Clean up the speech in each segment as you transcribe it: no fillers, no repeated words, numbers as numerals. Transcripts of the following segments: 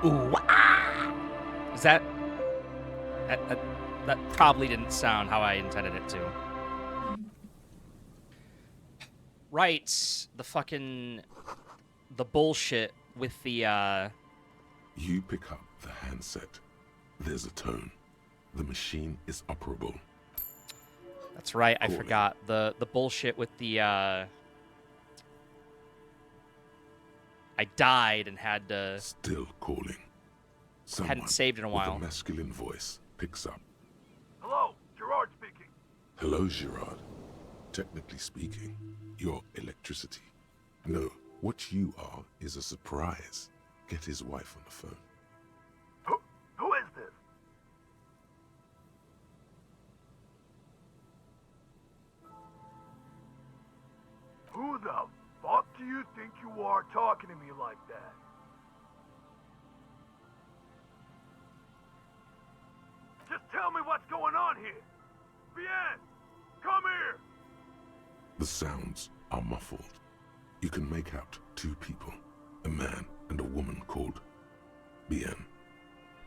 Ooh, ah! Is that that probably didn't sound how I intended it to. Right, the bullshit with the. You pick up the handset. There's a tone. The machine is operable. That's right, I Calling. forgot the bullshit with the. I died and had to. Still calling. Someone Hadn't saved in a while. with a masculine voice picks up. Hello, Gerard speaking. Hello, Gerard. Technically speaking, you're electricity. No, what you are is a surprise. Get his wife on the phone. Who is this? Who the fuck do you think you are talking to me like that? Just tell me what's going on here. Bien, come here. The sounds are muffled. You can make out two people, a man and a woman called Bien.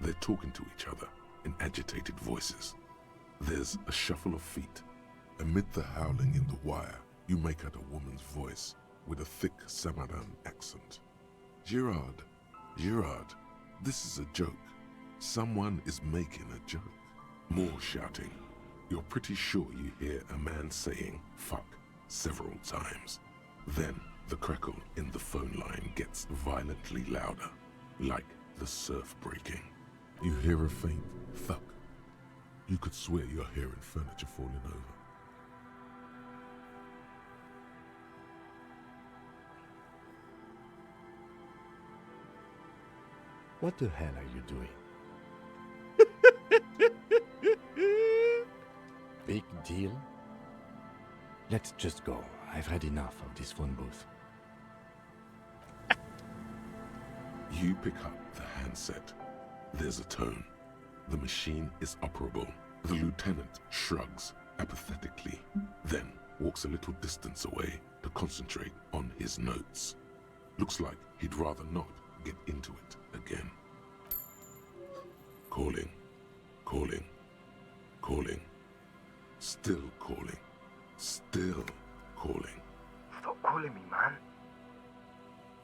They're talking to each other in agitated voices. There's a shuffle of feet. Amid the howling in the wire, you make out a woman's voice with a thick Samaran accent. Gerard, this is a joke. Someone is making a joke. More shouting. You're pretty sure you hear a man saying fuck several times. Then the crackle in the phone line gets violently louder, like the surf breaking. You hear a faint thud. You could swear you're hearing furniture falling over. What the hell are you doing? Big deal? Let's just go. I've had enough of this phone booth. You pick up the handset. There's a tone. The machine is operable. The lieutenant shrugs apathetically, then walks a little distance away to concentrate on his notes. Looks like he'd rather not get into it again. Calling. Still calling. Still calling. Stop calling me, man.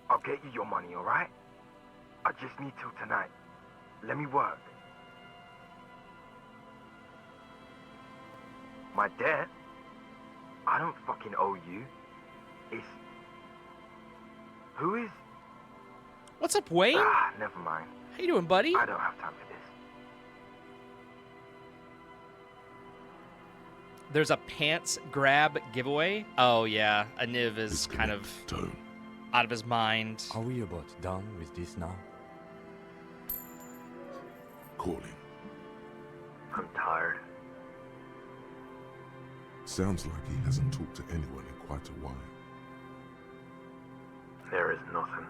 I'll get you your money, alright? I just need till tonight. Let me work. My debt? I don't fucking owe you. It's... Who is... What's up, Wayne? Never mind. How you doing, buddy? I don't have time for this. There's a pants grab giveaway. Oh yeah, Aniv is kind of tone. out of his mind. Are we about done with this now? Calling. I'm tired. Sounds like he hasn't talked to anyone in quite a while. There is nothing.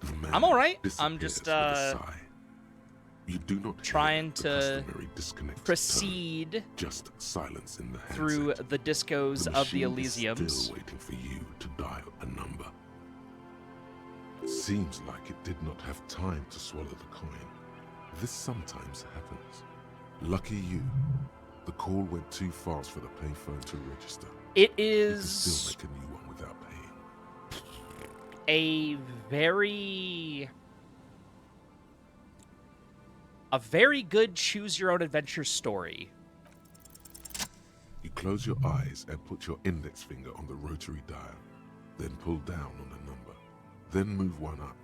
The man I'm all right. I'm disappears just with a sigh. You do not hear trying the to customary disconnect proceed tone, just silence in the handset. through the discos of the machine is Elysiums. still waiting for you to dial a number. Seems like it did not have time to swallow the coin. This sometimes happens. Lucky you. The call went too fast for the payphone to register. It You can is still make a new one without paying. a very good choose your own adventure story. You close your eyes and put your index finger on the rotary dial, then pull down on the number, then move one up,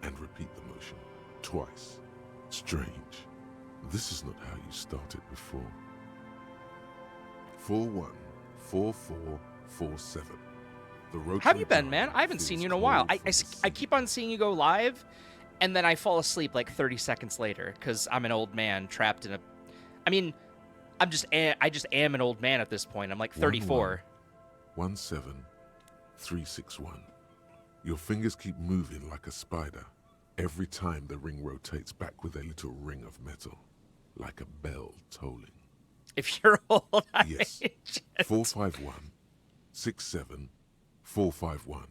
and repeat the motion twice. Strange. This is not how you started before. 414447. The rotary How have you been, dial man? I haven't feels seen you in a while. cold I from the I keep on seeing you go live, and then I fall asleep like 30 seconds later because I'm an old man trapped in a. I mean, I just am an old man at this point. I'm like 34. 17361. Your fingers keep moving like a spider. Every time the ring rotates back with a little ring of metal, like a bell tolling. If you're old, Yes. 451 67 451.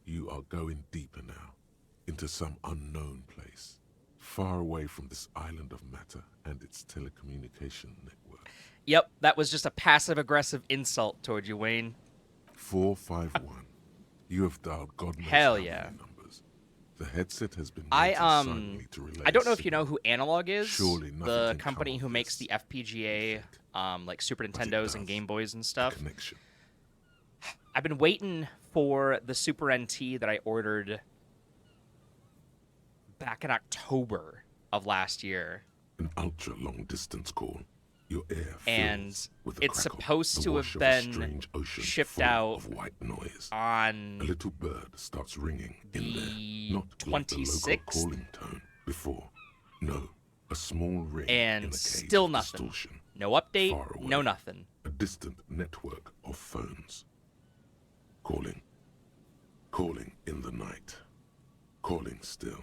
You are going deeper now. into some unknown place, far away from this island of matter and its telecommunication network. Yep, that was just a passive-aggressive insult toward you, Wayne. 451. You have dialed God knows Hell how yeah. many numbers. The headset has been I waiting silently to relay I don't know a if you know signal. who Analog is. Surely nothing The can company come who of makes this. the FPGA, like Super But it Nintendos and does. Game Boys and A stuff. connection. I've been waiting for the Super NT that I ordered back in October of last year. An ultra long distance call. Your air And fills with a it's crackle, supposed the to wash have of a been strange ocean shipped full out of white noise. A on little bird starts ringing in the there, not like the local 26th. calling tone before. No, a small ring in And a cage still of nothing. distortion. No update, Far away. no nothing. A distant network of phones. Calling. Calling in the night. Calling still.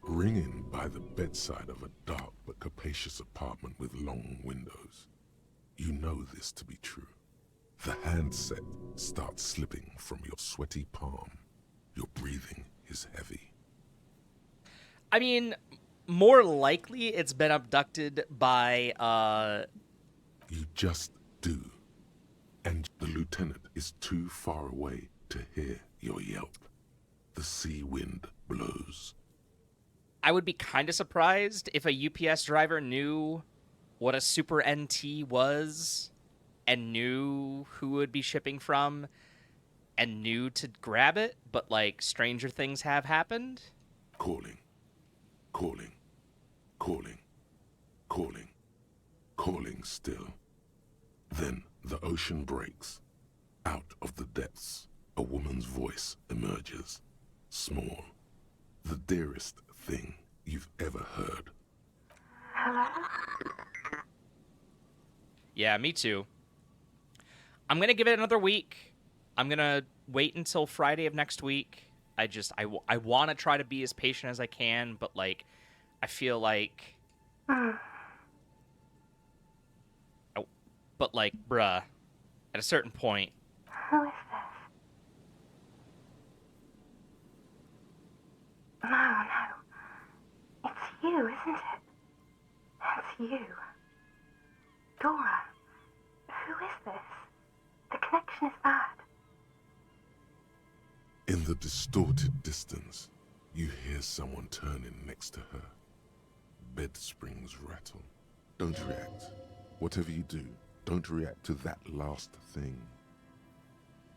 Ringing by the bedside of a dark but capacious apartment with long windows. You know this to be true. The handset starts slipping from your sweaty palm. Your breathing is heavy. I mean, more likely it's been abducted by, You just do. And the lieutenant is too far away to hear your yelp. The sea wind blows. I would be kind of surprised if a UPS driver knew what a Super NT was and knew who would be shipping from and knew to grab it, but like stranger things have happened. Calling. Calling. Calling. Calling. Calling still. Then the ocean breaks. Out of the depths, a woman's voice emerges. Small. The dearest thing you've ever heard. Yeah, me too. I'm going to give it another week. I'm going to wait until Friday of next week. I want to try to be as patient as I can, but like I feel like but like bruh, at a certain point, Who is this? No, no. It's you, isn't it? It's you. Dora, who is this? The connection is bad. In the distorted distance, you hear someone turning next to her. Bed springs rattle. Don't react. Whatever you do, don't react to that last thing.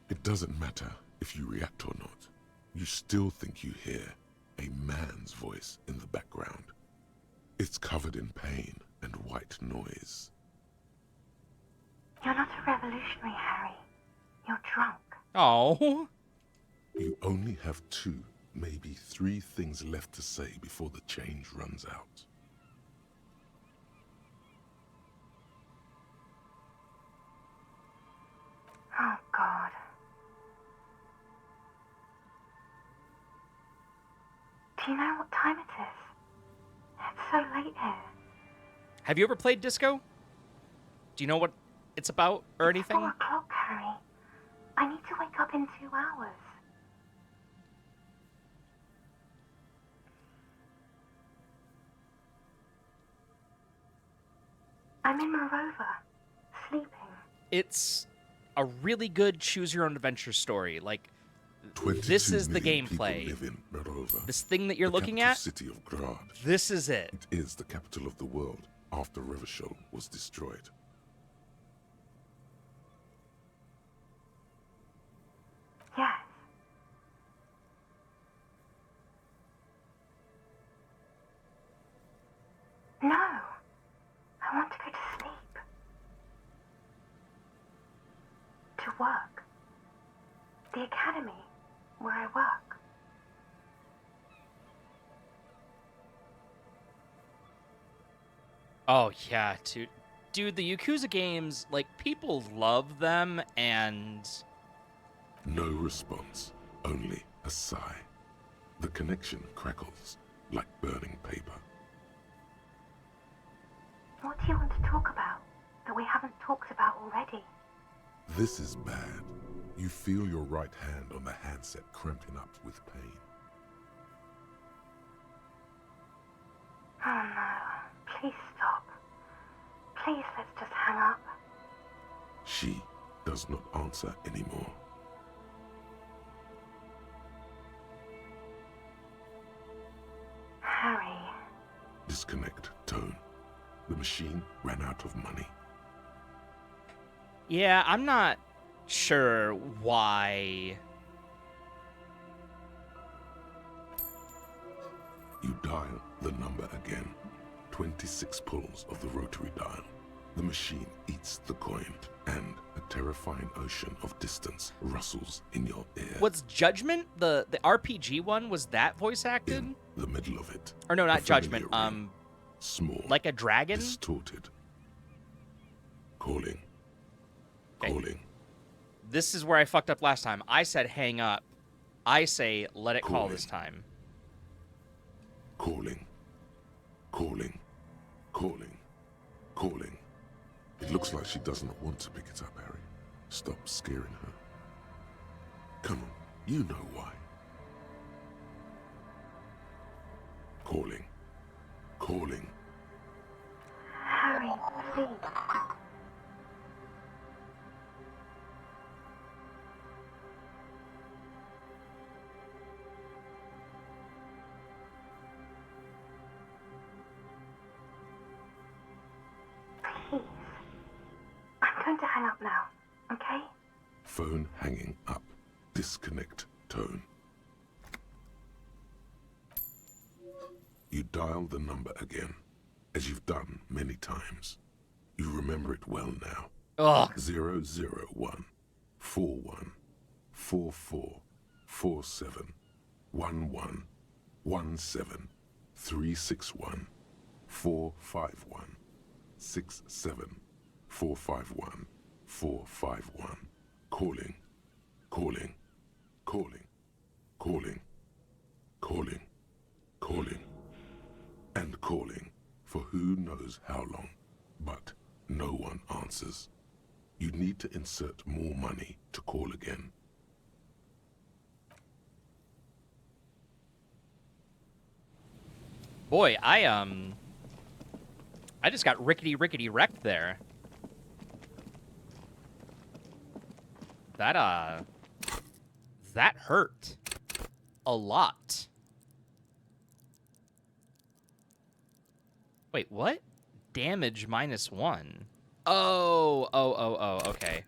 It doesn't matter if you react or not. You still think you hear a man's voice in the background. It's covered in pain and white noise. You're not a revolutionary, Harry. You're drunk. oh, You only have 2, maybe 3 things left to say before the change runs out. Oh, God. Do you know what time it is? It's so late here. have you ever played Disco? Do you know what it's about or It's anything? 4 o'clock, Harry. I need to wake up in 2 hours. I'm in Morova, sleeping. It's a really good choose your own adventure story. Like 22 this is the million people gameplay. live in Morova, This thing that you're the looking capital at, city of Grad. this is it. It is the capital of the world after Revachol was destroyed. Yes. No. I want to go to sleep. To work. The academy, where I work. Oh yeah, dude, the Yakuza games, like people love them, and No response, only a sigh. The connection crackles like burning paper. What do you want to talk about that we haven't talked about already? This is bad. You feel your right hand on the handset cramping up with pain. Please stop. Please, let's just hang up. She does not answer anymore. Harry. Disconnect tone. The machine ran out of money. Yeah, I'm not sure why. You dial the number again. 26 pulls of the rotary dial. The machine eats the coin, and a terrifying ocean of distance rustles in your ear. Was Judgment the RPG one? Was that voice acted? In the middle of it? Or no, not a Judgment. familiar ring, small, Like a dragon? distorted. Calling. Okay. Calling. This is where I fucked up last time. I said hang up. I say let it call Calling. this time. Calling. Calling. Calling. Calling. It looks like she does not want to pick it up, Harry. Stop scaring her. Come on, you know why. Calling. Calling. Harry, please. Please. I'm going to hang up now, okay? Phone hanging up. Disconnect tone. You dial the number again, as you've done many times. You remember it well now. Ugh. 001 41 44 47 11 17 361 451 67 451 451. Calling. Calling. Calling. Calling. Calling. Calling. And calling for who knows how long. But no one answers. You need to insert more money to call again. Boy, I just got rickety wrecked there. That hurt a lot. Wait, what? Damage -1. Oh, okay.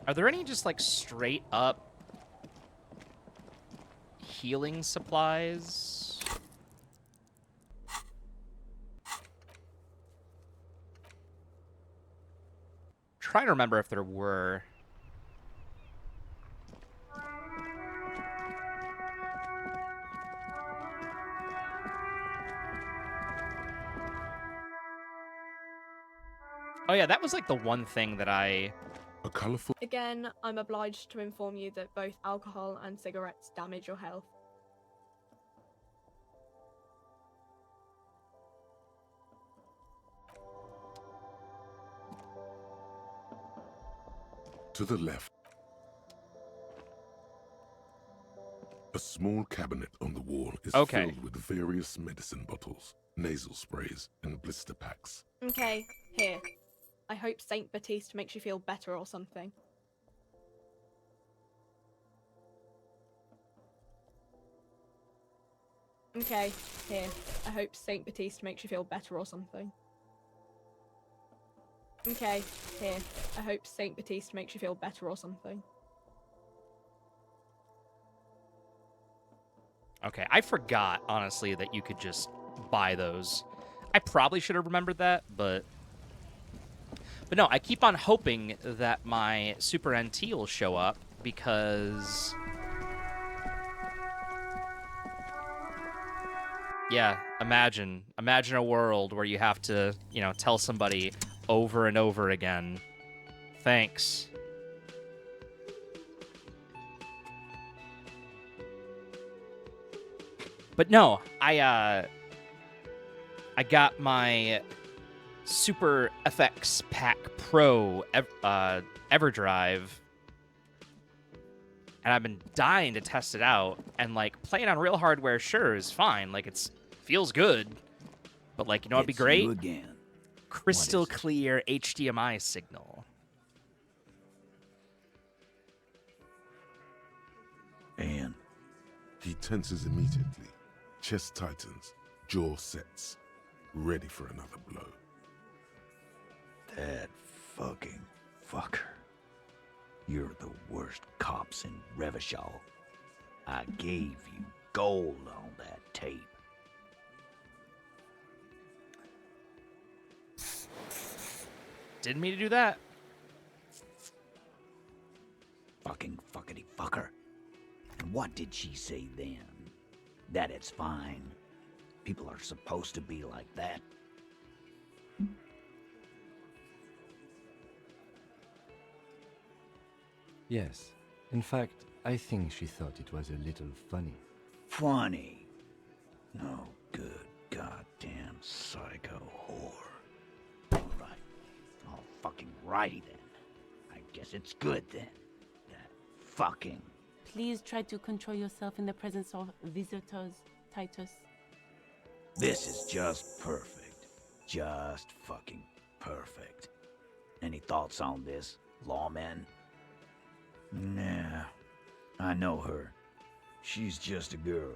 Are there any just, like, straight up healing supplies? Trying to remember if there were. Oh yeah, that was like the one thing that I... A colorful Again, I'm obliged to inform you that both alcohol and cigarettes damage your health. to the left. A small cabinet on the wall is Okay. filled with various medicine bottles, nasal sprays, and blister packs. Okay, here. I hope Saint Baptiste makes you feel better or something. Okay, here. I hope Saint Baptiste makes you feel better or something. Okay, here. I hope Saint Baptiste makes you feel better or something. Okay, I forgot, honestly, that you could just buy those. I probably should have remembered that, but no, I keep on hoping that my Super NT will show up, because Yeah, imagine a world where you have to, tell somebody over and over again, thanks. But no, I got my Super FX Pack Pro EverDrive, and I've been dying to test it out. And like playing on real hardware, sure, is fine. Like feels good, but like it'd be great. You again. Crystal clear HDMI signal. And He tenses immediately, chest tightens, jaw sets, ready for another blow. that fucking fucker. You're the worst cops in Revachol. I gave you gold on that tape. Didn't mean to do that. Fucking fuckity fucker. And what did she say then? That it's fine. People are supposed to be like that. Yes. In fact, I think she thought it was a little funny. Funny. No good goddamn psycho whore. Alright. All fucking righty then. I guess it's good then. That fucking... Please try to control yourself in the presence of visitors, Titus. This is just perfect. Just fucking perfect. Any thoughts on this, lawman? Nah. I know her. She's just a girl.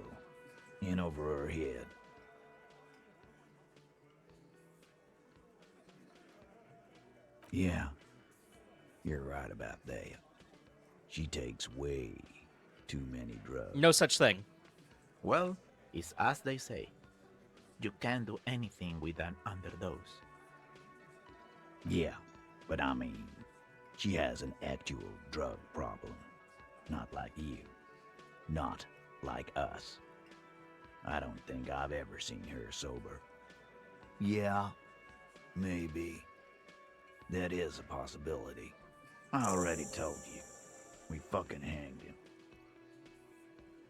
In over her head. Yeah. You're right about that. She takes way too many drugs. No such thing. Well, it's as they say. You can't do anything with an underdose. Yeah, but I mean, she has an actual drug problem. Not like you. Not like us. I don't think I've ever seen her sober. Yeah, maybe. That is a possibility. I already told you. We fucking hanged him.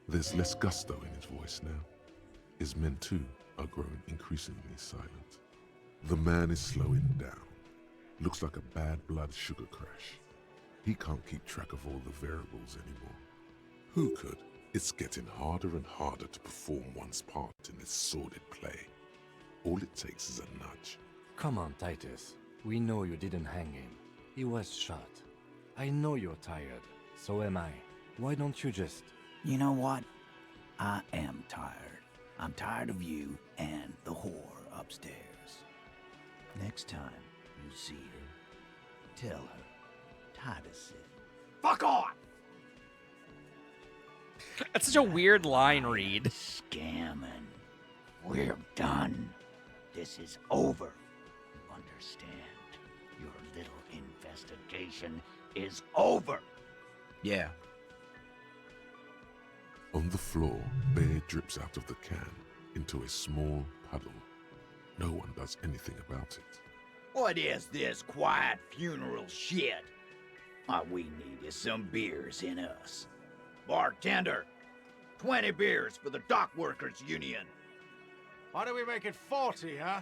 There's less gusto in his voice now. His men too are growing increasingly silent. The man is slowing down. Looks like a bad blood sugar crash. He can't keep track of all the variables anymore. Who could? It's getting harder and harder to perform one's part in this sordid play. All it takes is a nudge. Come on, Titus. We know you didn't hang him. He was shot. I know you're tired. So am I. Why don't you just... You know what? I am tired. I'm tired of you and the whore upstairs. Next time you see her, tell her Titus said, "Fuck off!" That's such a weird line read. Scamming. We're done. This is over. You understand? Your little investigation is over. Yeah. On the floor, beer drips out of the can into a small puddle. No one does anything about it. What is this quiet funeral shit? All we need is some beers in us. Bartender, 20 beers for the Dock Workers Union. Why do we make it 40, huh?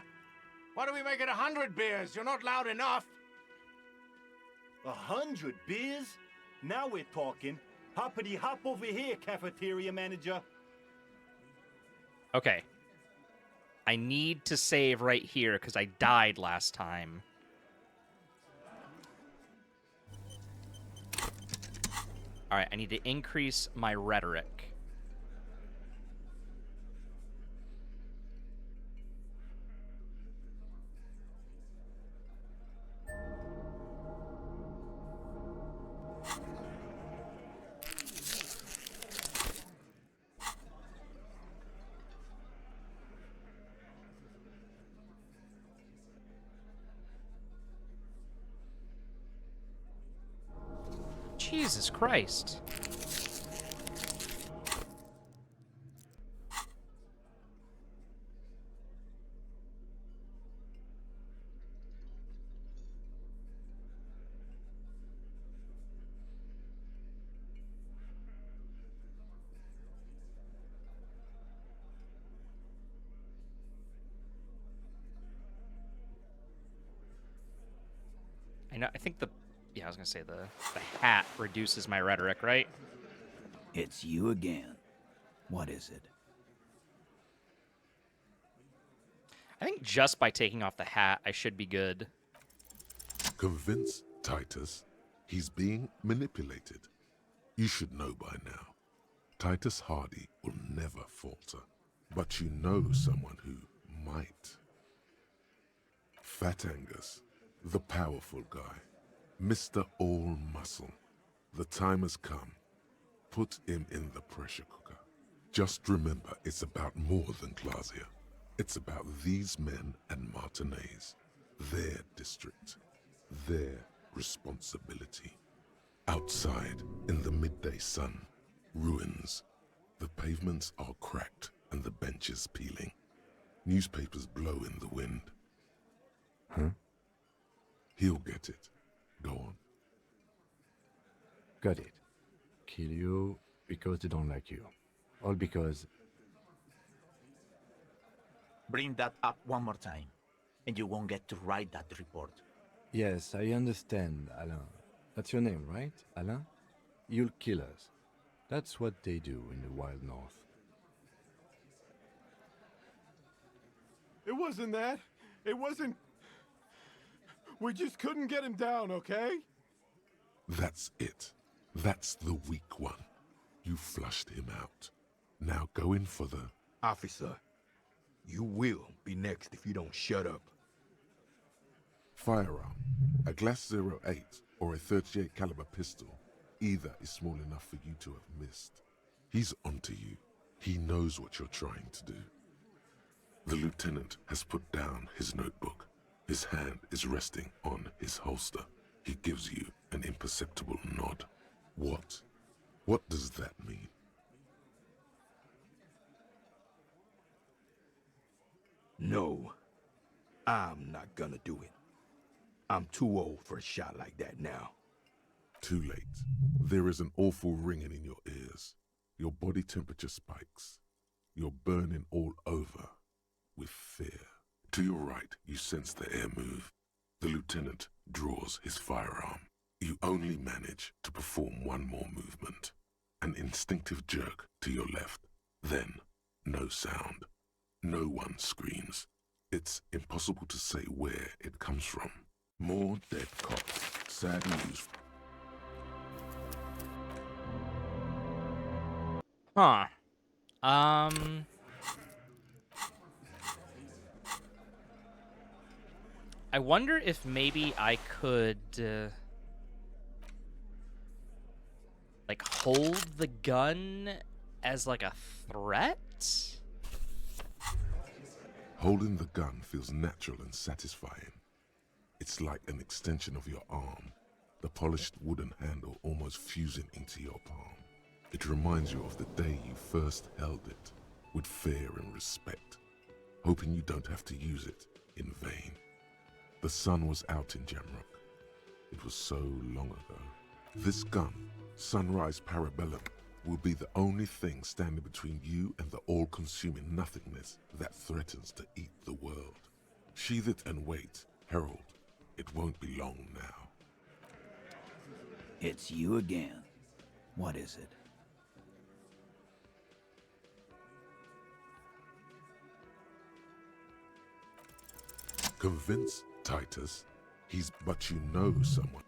Why do we make it 100 beers? You're not loud enough. 100 beers? Now we're talking. Hoppity hop over here, cafeteria manager. Okay. I need to save right here because I died last time. Alright, I need to increase my rhetoric. Jesus Christ. I know. I think the. Yeah, I was gonna say the hat reduces my rhetoric, right? It's you again. What is it? I think just by taking off the hat, I should be good. Convince Titus he's being manipulated. You should know by now. Titus Hardy will never falter. But you know someone who might. Fat Angus, the powerful guy. Mr. All Muscle. The time has come. Put him in the pressure cooker. Just remember, it's about more than Glasia. It's about these men and Martinez. Their district. Their responsibility. Outside, in the midday sun, ruins. The pavements are cracked and the benches peeling. Newspapers blow in the wind. Huh? He'll get it. Go on. Got it. Kill you because they don't like you. All because... Bring that up one more time, and you won't get to write that report. Yes, I understand, Alain. That's your name, right, Alain? You'll kill us. That's what they do in the wild north. It wasn't that. It wasn't... We just couldn't get him down, okay? That's it. That's the weak one. You flushed him out. Now go in for the... Officer, you will be next if you don't shut up. Firearm. A Glass 08 or a 38 caliber pistol. Either is small enough for you to have missed. He's onto you. He knows what you're trying to do. The lieutenant has put down his notebook. His hand is resting on his holster. He gives you an imperceptible nod. What? What does that mean? No, I'm not gonna do it. I'm too old for a shot like that now. Too late. There is an awful ringing in your ears. Your body temperature spikes. You're burning all over with fear. To your right, you sense the air move. The lieutenant draws his firearm. You only manage to perform one more movement. An instinctive jerk to your left. Then, no sound. No one screams. It's impossible to say where it comes from. More dead cops. Sad news. Huh. I wonder if maybe I could, like, hold the gun as, like, a threat? Holding the gun feels natural and satisfying. It's like an extension of your arm, the polished wooden handle almost fusing into your palm. It reminds you of the day you first held it, with fear and respect, hoping you don't have to use it in vain. The sun was out in Jamrock. It was so long ago. This gun, Sunrise Parabellum, will be the only thing standing between you and the all-consuming nothingness that threatens to eat the world. Sheathe it and wait, Herald. It won't be long now. It's you again. What is it? Convince Titus but you know someone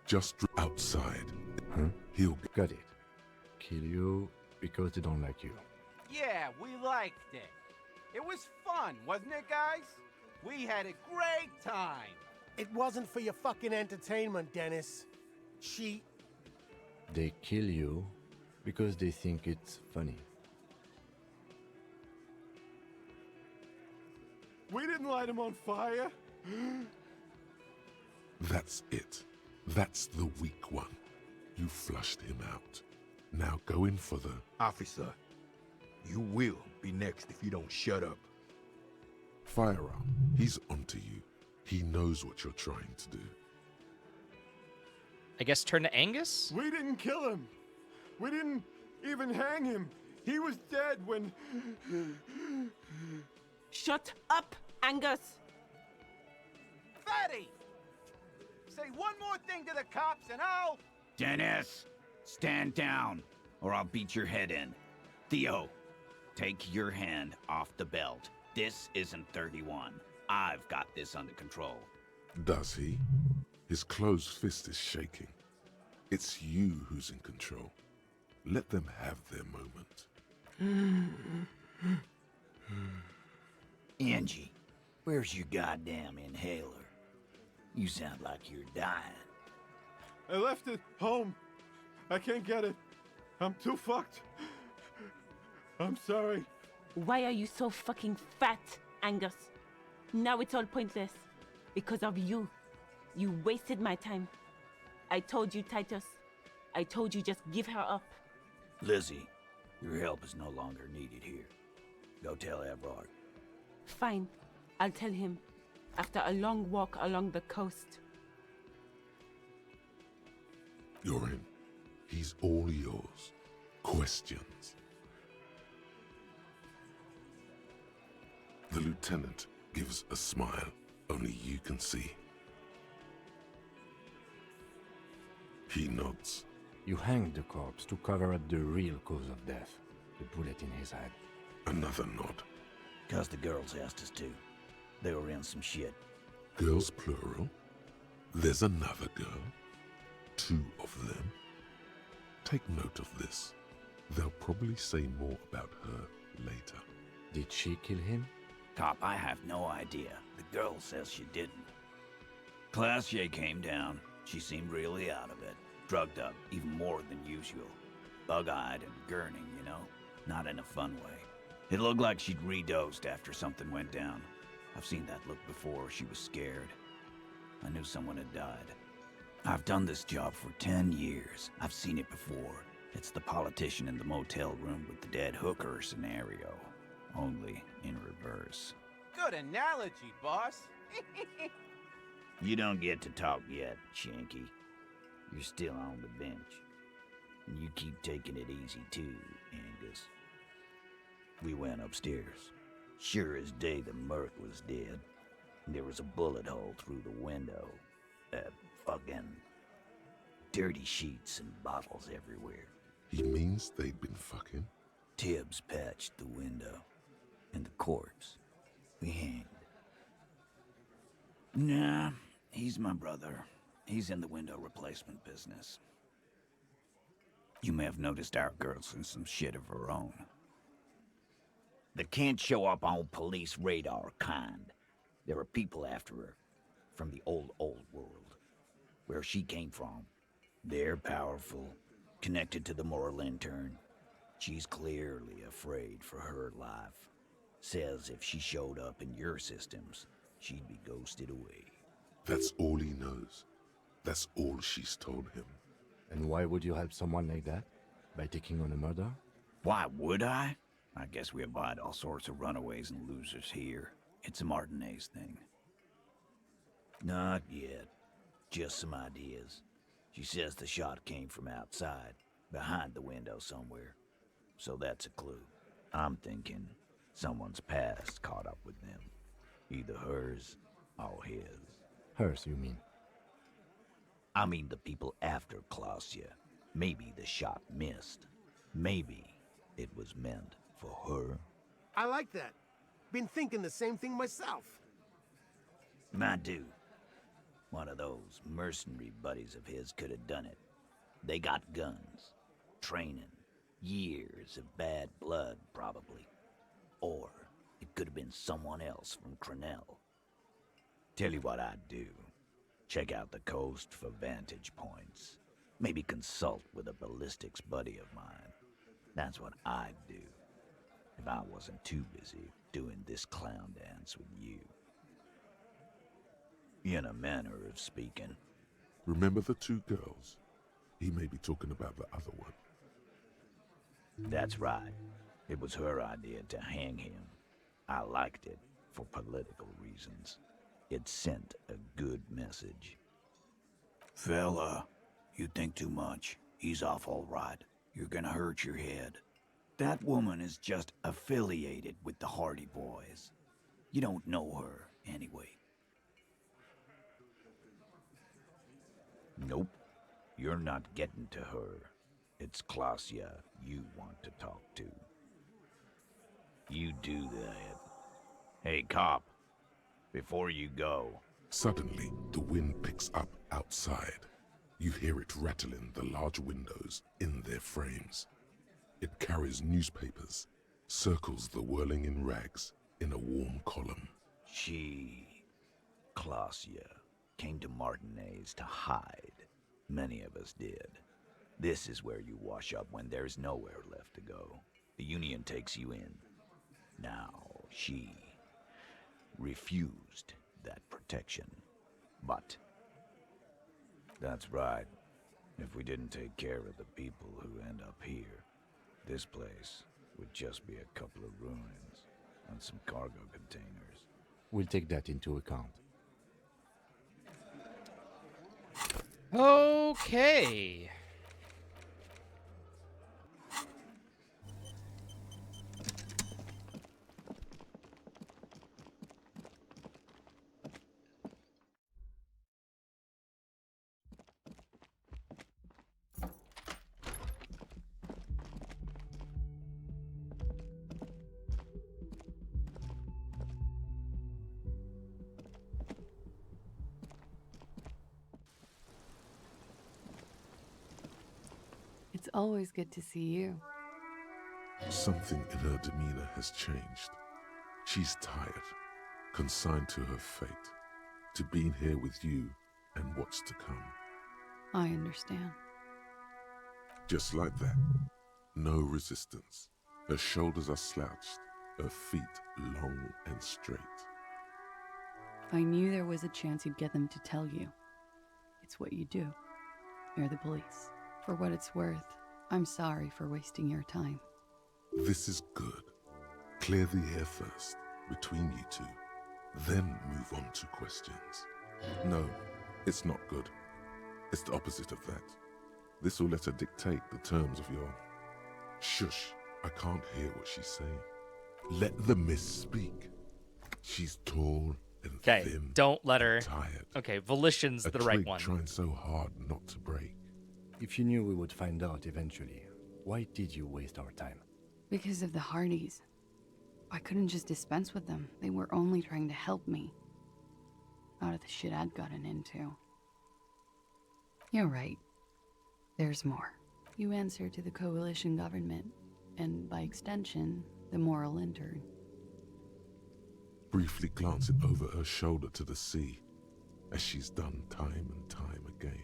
just outside. Huh? He'll Got it. Kill you because they don't like you. Yeah, we liked it. It was fun, wasn't it, guys? We had a great time. It wasn't for your fucking entertainment, Dennis. Cheat. They kill you because they think it's funny. We didn't light him on fire. That's it. That's the weak one. You flushed him out. Now go in for the... Officer, you will be next if you don't shut up. Firearm. He's onto you. He knows what you're trying to do. I guess turn to Angus? We didn't kill him. We didn't even hang him. He was dead when... Shut up, Angus! Fatty! say one more thing to the cops and I'll... Dennis, stand down, or I'll beat your head in. Theo, take your hand off the belt. This isn't 31. I've got this under control. Does he? His closed fist is shaking. It's you who's in control. Let them have their moment. Angie, where's your goddamn inhaler? You sound like you're dying. I left it home. I can't get it. I'm too fucked. I'm sorry. Why are you so fucking fat, Angus? Now it's all pointless. Because of you. You wasted my time. I told you, Titus. I told you just give her up. Lizzie, your help is no longer needed here. Go tell Everard. Fine. I'll tell him. After a long walk along the coast. You're in. He's all yours. Questions? The lieutenant gives a smile only you can see. He nods. You hanged the corpse to cover up the real cause of death. The bullet in his head. Another nod. 'Cause the girls asked us to. They were in some shit. Girls plural? There's another girl? 2 of them? Take note of this. They'll probably say more about her later. Did she kill him? Cop, I have no idea. The girl says she didn't. Classier came down. She seemed really out of it. Drugged up, even more than usual. Bug-eyed and gurning, you know? Not in a fun way. It looked like she'd redosed after something went down. I've seen that look before. She was scared. I knew someone had died. I've done this job for 10 years. I've seen it before. It's the politician in the motel room with the dead hooker scenario. Only in reverse. Good analogy, boss. You don't get to talk yet, Shanky. You're still on the bench. And you keep taking it easy too, Angus. We went upstairs. Sure as day the Merc was dead. There was a bullet hole through the window. Fucking dirty sheets and bottles everywhere. He means they'd been fucking? Tibbs patched the window. And the corpse. We hanged. Nah, he's my brother. He's in the window replacement business. You may have noticed our girl's in some shit of her own. That can't show up on police radar kind. There are people after her. From the old world. Where she came from. They're powerful. Connected to the Moorland turn. She's clearly afraid for her life. Says if she showed up in your systems, she'd be ghosted away. That's all he knows. That's all she's told him. And why would you help someone like that? By taking on a murder? Why would I? I guess we abide all sorts of runaways and losers here. It's a Martinez thing. Not yet. Just some ideas. She says the shot came from outside, behind the window somewhere. So that's a clue. I'm thinking someone's past caught up with them. Either hers or his. Hers, you mean? I mean the people after Klausya. Maybe the shot missed. Maybe it was meant for her. I like that. Been thinking the same thing myself. I do. One of those mercenary buddies of his could have done it. They got guns, training, years of bad blood, probably. Or it could have been someone else from Cronell. Tell you what I'd do. Check out the coast for vantage points. Maybe consult with a ballistics buddy of mine. That's what I'd do. If I wasn't too busy doing this clown dance with you. In a manner of speaking. Remember the 2 girls? He may be talking about the other one. That's right. It was her idea to hang him. I liked it for political reasons. It sent a good message. Fella, you think too much. He's off all right. You're gonna hurt your head. That woman is just affiliated with the Hardy Boys. You don't know her, anyway. Nope. You're not getting to her. It's Klasia you want to talk to. You do that. Hey, cop. Before you go... Suddenly, the wind picks up outside. You hear it rattling the large windows in their frames. It carries newspapers, circles the whirling in rags in a warm column. She, Klasia, came to Martinez to hide. Many of us did. This is where you wash up when there's nowhere left to go. The Union takes you in. Now, she refused that protection. But, that's right. If we didn't take care of the people who end up here, this place would just be a couple of ruins and some cargo containers. We'll take that into account. Okay. It's always good to see you. Something in her demeanor has changed. She's tired, consigned to her fate, to being here with you and what's to come. I understand. Just like that. No resistance. Her shoulders are slouched, her feet long and straight. I knew there was a chance you'd get them to tell you. It's what you do. You're the police. For what it's worth, I'm sorry for wasting your time. This is good. Clear the air first, between you two, then move on to questions. No, it's not good. It's the opposite of that. This will let her dictate the terms of your... Shush, I can't hear what she's saying. Let the miss speak. She's tall and thin. Don't let her. Tired. Okay, volition's the right one. Trying so hard not to break. If you knew we would find out eventually, why did you waste our time? Because of the Hardys. I couldn't just dispense with them. They were only trying to help me. Out of the shit I'd gotten into. You're right. There's more. You answer to the coalition government, and by extension, the moral intern. Briefly glancing over her shoulder to the sea, as she's done time and time again.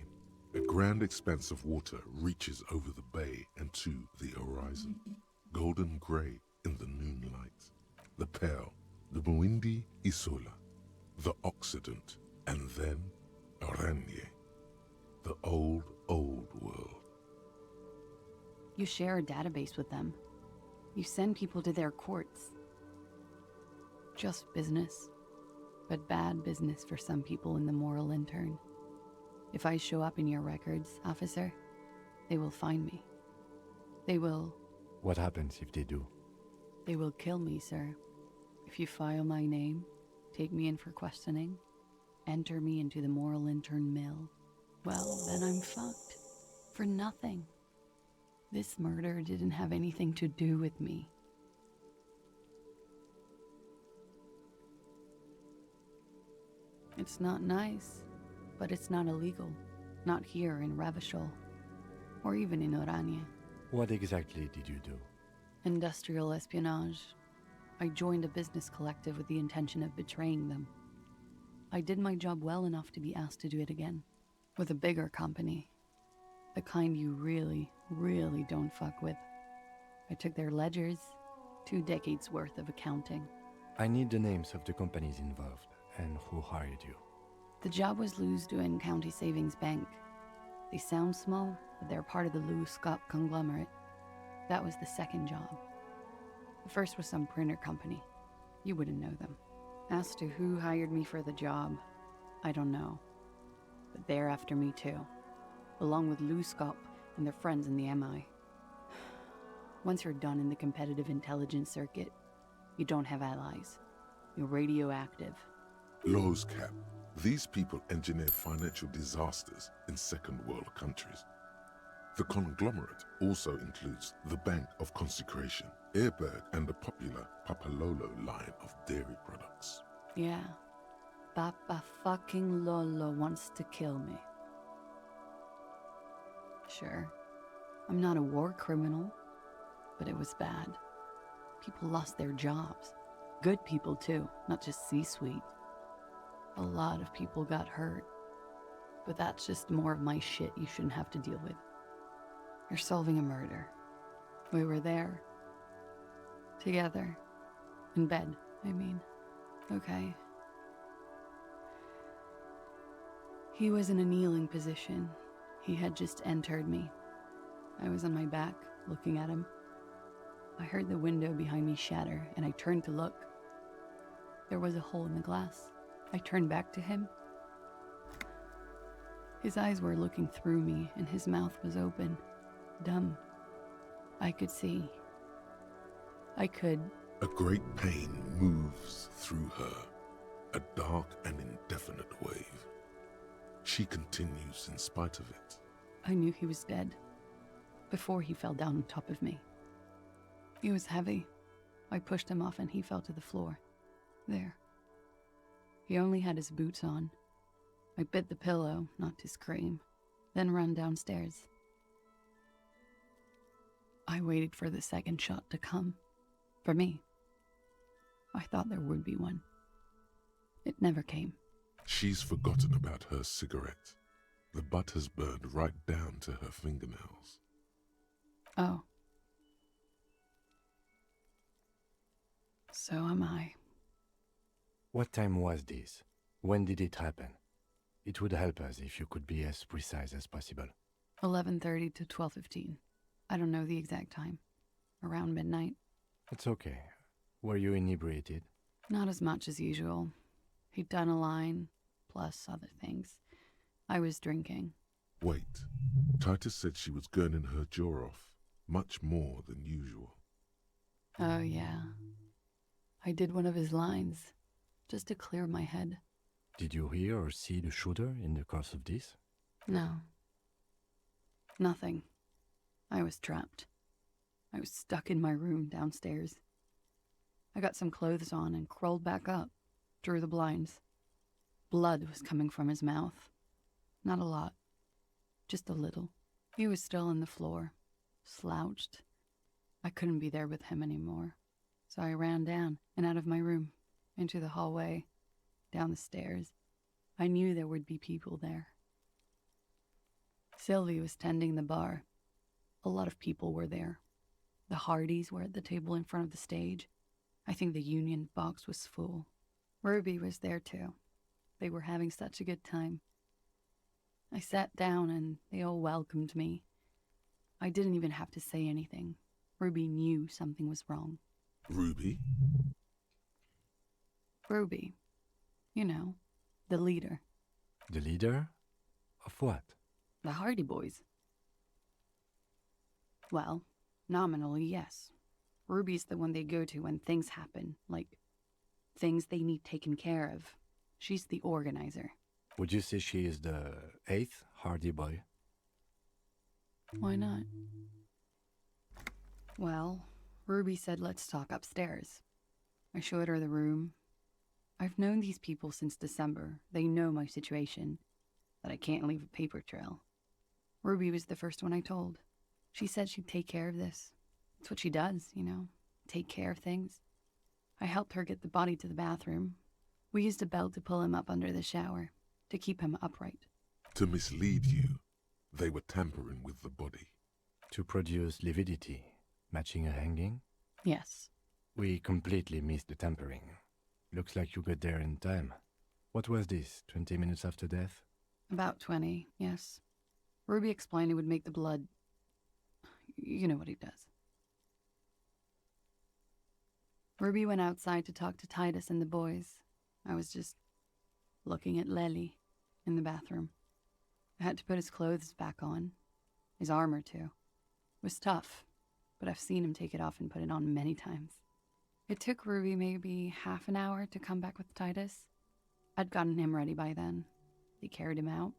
A grand expanse of water reaches over the bay and to the horizon. Golden grey in the noonlight. The Pale, the Muindi Isola, the Occident, and then Oranje, the old world. You share a database with them. You send people to their courts. Just business, but bad business for some people in the moral intern. If I show up in your records, officer, they will find me. They will... What happens if they do? They will kill me, sir. If you file my name, take me in for questioning, enter me into the moral intern mill, well, then I'm fucked. For nothing. This murder didn't have anything to do with me. It's not nice, but it's not illegal. Not here in Ravishol, or even in Oranje. What exactly did you do? Industrial espionage. I joined a business collective with the intention of betraying them. I did my job well enough to be asked to do it again. With a bigger company. The kind you really, really don't fuck with. I took their ledgers, 2 decades worth of accounting. I need the names of the companies involved and who hired you. The job was Louis County Savings Bank. They sound small, but they're part of the Louis Scott conglomerate. That was the second job. The first was some printer company. You wouldn't know them. As to who hired me for the job, I don't know. But they're after me too, along with Louis Scott and their friends in the MI. Once you're done in the competitive intelligence circuit, you don't have allies. You're radioactive. Low's cap. These people engineer financial disasters in second world countries. The conglomerate also includes the Bank of Consecration, Airberg, and the popular Papalolo line of dairy products. Yeah. Papa fucking Lolo wants to kill me. Sure, I'm not a war criminal, but it was bad. People lost their jobs. Good people too, not just C-suite. A lot of people got hurt. But that's just more of my shit you shouldn't have to deal with. You're solving a murder. We were there. Together. In bed, I mean. Okay. He was in a kneeling position. He had just entered me. I was on my back, looking at him. I heard the window behind me shatter, and I turned to look. There was a hole in the glass. I turned back to him. His eyes were looking through me, and his mouth was open. Dumb. I could see. I could. A great pain moves through her, a dark and indefinite wave. She continues in spite of it. I knew he was dead before he fell down on top of me. He was heavy. I pushed him off and he fell to the floor. There. He only had his boots on. I bit the pillow, not to scream, then ran downstairs. I waited for the second shot to come. For me. I thought there would be one. It never came. She's forgotten about her cigarette. The butt has burned right down to her fingernails. Oh. So am I. What time was this? When did it happen? It would help us if you could be as precise as possible. 11:30 to 12:15. I don't know the exact time. Around midnight. It's okay. Were you inebriated? Not as much as usual. He'd done a line, plus other things. I was drinking. Wait. Titus said she was gurning her jaw off, much more than usual. Oh, yeah. I did one of his lines, just to clear my head. Did you hear or see the shooter in the course of this? No. Nothing. I was trapped. I was stuck in my room downstairs. I got some clothes on and crawled back up, drew the blinds. Blood was coming from his mouth. Not a lot. Just a little. He was still on the floor, slouched. I couldn't be there with him anymore. So I ran down and out of my room, into the hallway, down the stairs. I knew there would be people there. Sylvie was tending the bar. A lot of people were there. The Hardys were at the table in front of the stage. I think the Union box was full. Ruby was there too. They were having such a good time. I sat down and they all welcomed me. I didn't even have to say anything. Ruby knew something was wrong. Ruby? Ruby. You know, the leader. The leader? Of what? The Hardy Boys. Well, nominally, yes. Ruby's the one they go to when things happen, like things they need taken care of. She's the organizer. Would you say she is the 8th Hardy Boy? Why not? Well, Ruby said let's talk upstairs. I showed her the room. I've known these people since December. They know my situation, that I can't leave a paper trail. Ruby was the first one I told. She said she'd take care of this. It's what she does, you know, take care of things. I helped her get the body to the bathroom. We used a belt to pull him up under the shower, to keep him upright. To mislead you, they were tampering with the body. To produce lividity, matching a hanging? Yes. We completely missed the tampering. Looks like you got there in time. What was this, 20 minutes after death? About 20, yes. Ruby explained it would make the blood... You know what he does. Ruby went outside to talk to Titus and the boys. I was just looking at Lely in the bathroom. I had to put his clothes back on. His armor, too. It was tough, but I've seen him take it off and put it on many times. It took Ruby maybe half an hour to come back with Titus. I'd gotten him ready by then. They carried him out.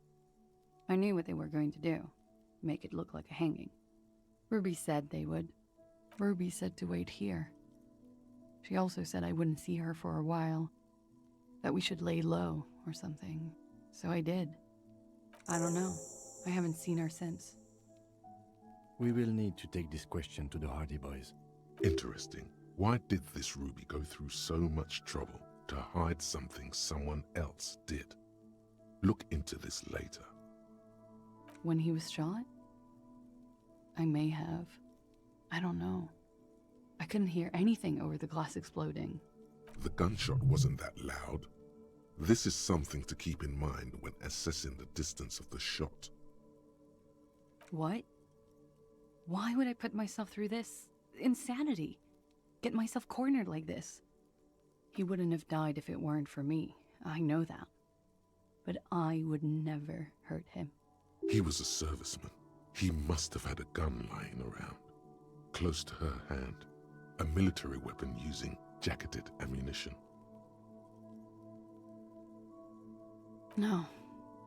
I knew what they were going to do. Make it look like a hanging. Ruby said they would. Ruby said to wait here. She also said I wouldn't see her for a while. That we should lay low or something. So I did. I don't know. I haven't seen her since. We will need to take this question to the Hardy Boys. Interesting. Why did this Ruby go through so much trouble to hide something someone else did? Look into this later. When he was shot? I may have. I don't know. I couldn't hear anything over the glass exploding. The gunshot wasn't that loud. This is something to keep in mind when assessing the distance of the shot. What? Why would I put myself through this? Insanity. Get myself cornered like this. He wouldn't have died if it weren't for me. I know that. But I would never hurt him. He was a serviceman. He must have had a gun lying around, close to her hand. A military weapon using jacketed ammunition. No.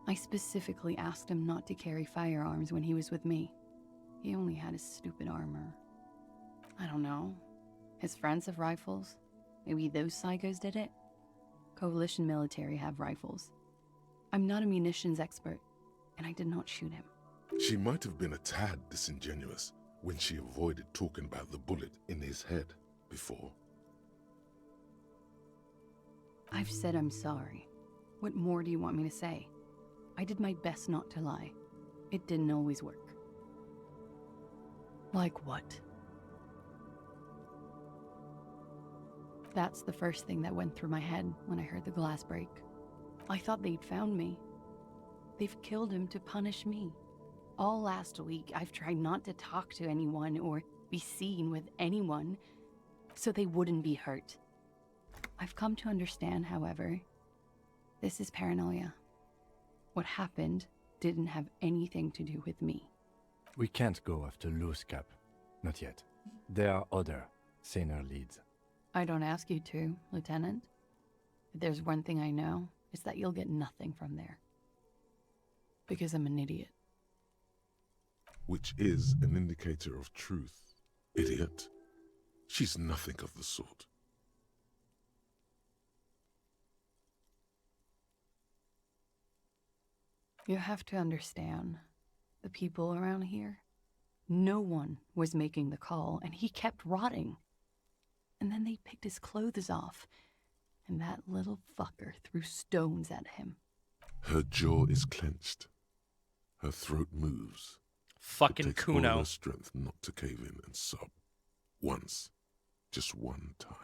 I specifically asked him not to carry firearms when he was with me. He only had his stupid armor. I don't know. His friends have rifles. Maybe those psychos did it? Coalition military have rifles. I'm not a munitions expert, and I did not shoot him. She might have been a tad disingenuous when she avoided talking about the bullet in his head before. I've said I'm sorry. What more do you want me to say? I did my best not to lie. It didn't always work. Like what? That's the first thing that went through my head when I heard the glass break. I thought they'd found me. They've killed him to punish me. All last week, I've tried not to talk to anyone or be seen with anyone so they wouldn't be hurt. I've come to understand, however, this is paranoia. What happened didn't have anything to do with me. We can't go after Loose Cap. Not yet. There are other, saner leads. I don't ask you to, Lieutenant. If there's one thing I know, it's that you'll get nothing from there. Because I'm an idiot. Which is an indicator of truth. Idiot. She's nothing of the sort. You have to understand, the people around here, no one was making the call, and he kept rotting. And then they picked his clothes off, and that little fucker threw stones at him. Her jaw is clenched. Her throat moves. Fucking it takes Kuno. all her strength not to cave in and sob. Once. Just one time.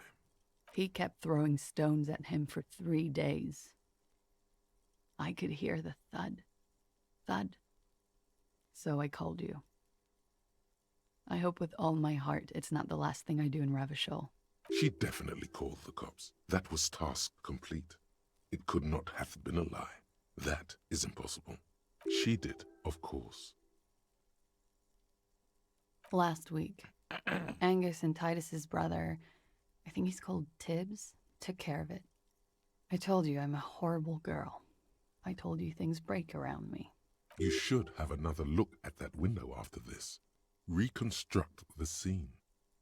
He kept throwing stones at him for 3 days. I could hear the thud. Thud. So I called you. I hope with all my heart it's not the last thing I do in Ravishol. She definitely called the cops. That was task complete. It could not have been a lie. That is impossible. She did, of course. Last week, Angus and Titus's brother, I think he's called Tibbs, took care of it. I told you I'm a horrible girl. I told you things break around me. You should have another look at that window after this. Reconstruct the scene.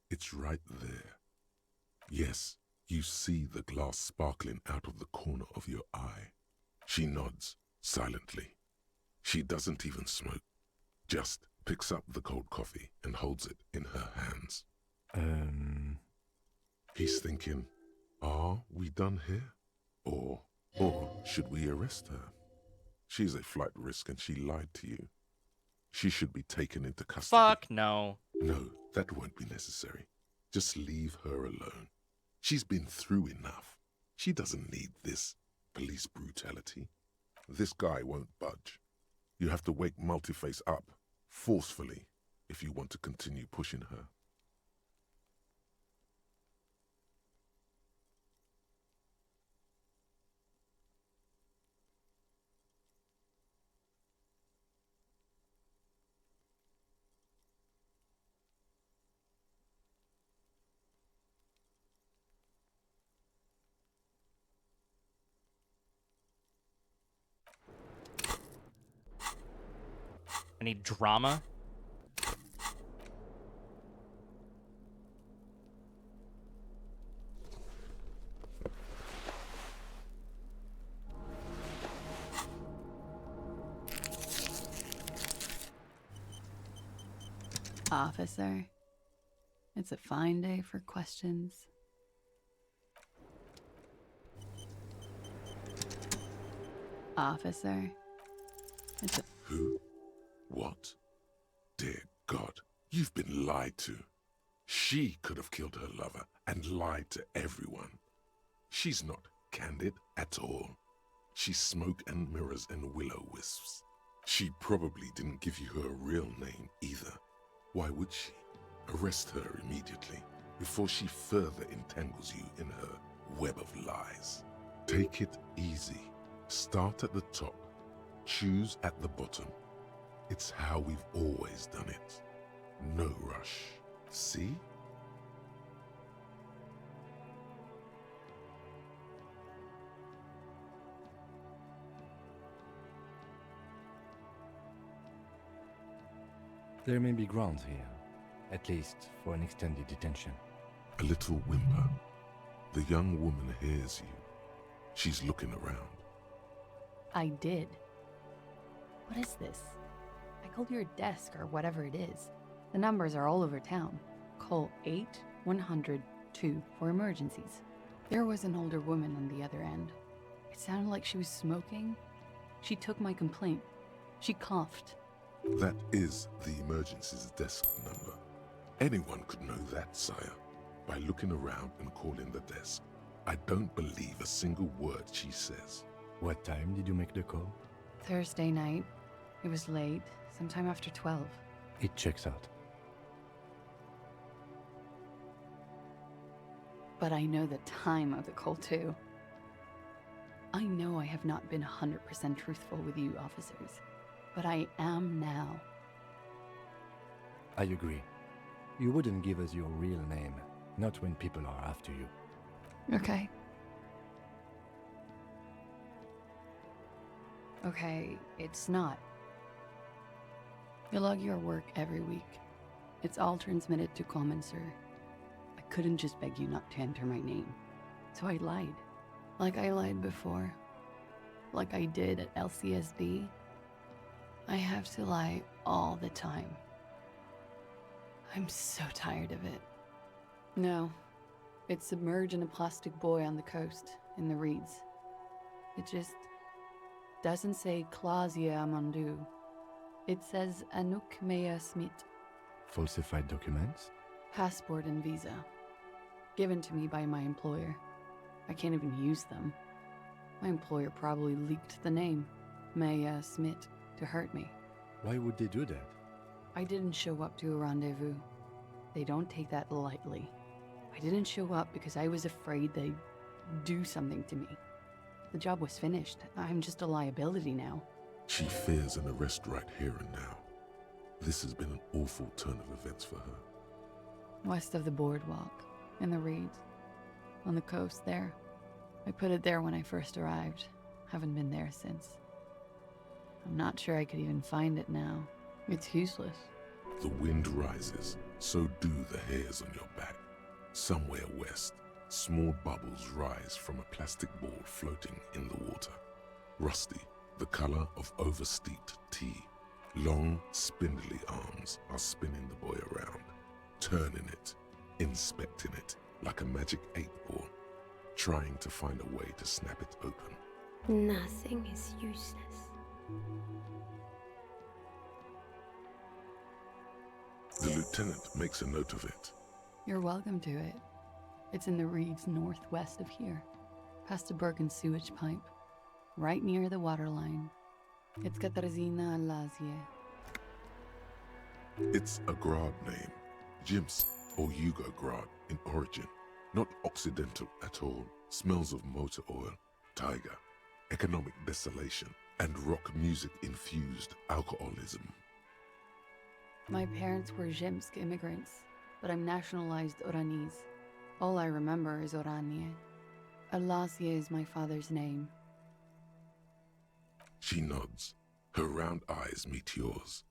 It's right there. Yes, you see the glass sparkling out of the corner of your eye. She nods, silently. She doesn't even smoke. Just picks up the cold coffee and holds it in her hands. He's thinking, are we done here? Or should we arrest her? She's a flight risk and she lied to you. She should be taken into custody. Fuck no. No, that won't be necessary. Just leave her alone. She's been through enough. She doesn't need this police brutality. This guy won't budge. You have to wake Multiface up, forcefully, if you want to continue pushing her. I need drama. Officer, it's a fine day for questions. Officer, it's a... Who? What? Dear God, you've been lied to. She could have killed her lover and lied to everyone. She's not candid at all. She's smoke and mirrors and will-o-wisps. She probably didn't give you her real name either. Why would she? Arrest her immediately before she further entangles you in her web of lies. Take it easy. Start at the top. Choose at the bottom. It's how we've always done it. No rush. See? There may be grounds here, at least for an extended detention. A little whimper. The young woman hears you. She's looking around. I did. What is this? I called your desk or whatever it is. The numbers are all over town. Call 8-100-2 for emergencies. There was an older woman on the other end. It sounded like she was smoking. She took my complaint. She coughed. That is the emergencies desk number. Anyone could know that, sire, by looking around and calling the desk. I don't believe a single word she says. What time did you make the call? Thursday night. It was late, sometime after 12. It checks out. But I know the time of the call too. I know I have not been 100% truthful with you officers, but I am now. I agree. You wouldn't give us your real name, not when people are after you. Okay. Okay, it's not. You log your work every week. It's all transmitted to Common, sir. I couldn't just beg you not to enter my name. So I lied. Like I lied before. Like I did at LCSB. I have to lie all the time. I'm so tired of it. No. It's submerged in a plastic buoy on the coast, in the reeds. It just doesn't say Clausia Amandu. It says Anouk Mea Smith. Falsified documents? Passport and visa. Given to me by my employer. I can't even use them. My employer probably leaked the name, Mea Smith, to hurt me. Why would they do that? I didn't show up to a rendezvous. They don't take that lightly. I didn't show up because I was afraid they'd do something to me. The job was finished. I'm just a liability now. She fears an arrest right here and now. This has been an awful turn of events for her. West of the boardwalk, in the reeds, on the coast there. I put it there when I first arrived. Haven't been there since. I'm not sure I could even find it now. It's useless. The wind rises, so do the hairs on your back. Somewhere west, small bubbles rise from a plastic ball floating in the water. Rusty, the color of oversteeped tea. Long, spindly arms are spinning the buoy around, turning it, inspecting it like a magic 8-ball, trying to find a way to snap it open. Nothing is useless. The lieutenant makes a note of it. You're welcome to it. It's in the reeds northwest of here, past a broken sewage pipe, right near the waterline. It's Katarzyna Elysium. It's a Grad name, Jims or Yugo Grad in origin. Not Occidental at all. Smells of motor oil, tiger, economic desolation, and rock music infused alcoholism. My parents were Zemsk immigrants, but I'm nationalized Oranese. All I remember is Oranje. Elysium is my father's name. She nods. Her round eyes meet yours.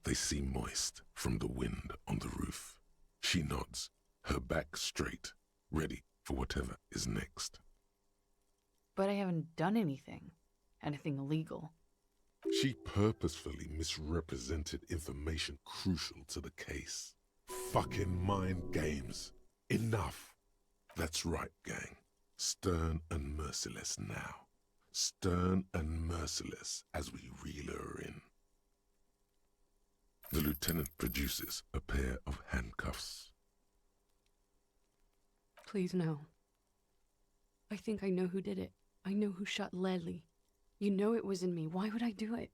They seem moist from the wind on the roof. She nods, her back straight, ready for whatever is next. But I haven't done anything. Anything illegal. She purposefully misrepresented information crucial to the case. Fucking mind games. Enough. That's right, gang. Stern and merciless now. Stern and merciless as we reel her in. The lieutenant produces a pair of handcuffs. Please, no. I think I know who did it. I know who shot Leslie. You know it wasn't me. Why would I do it?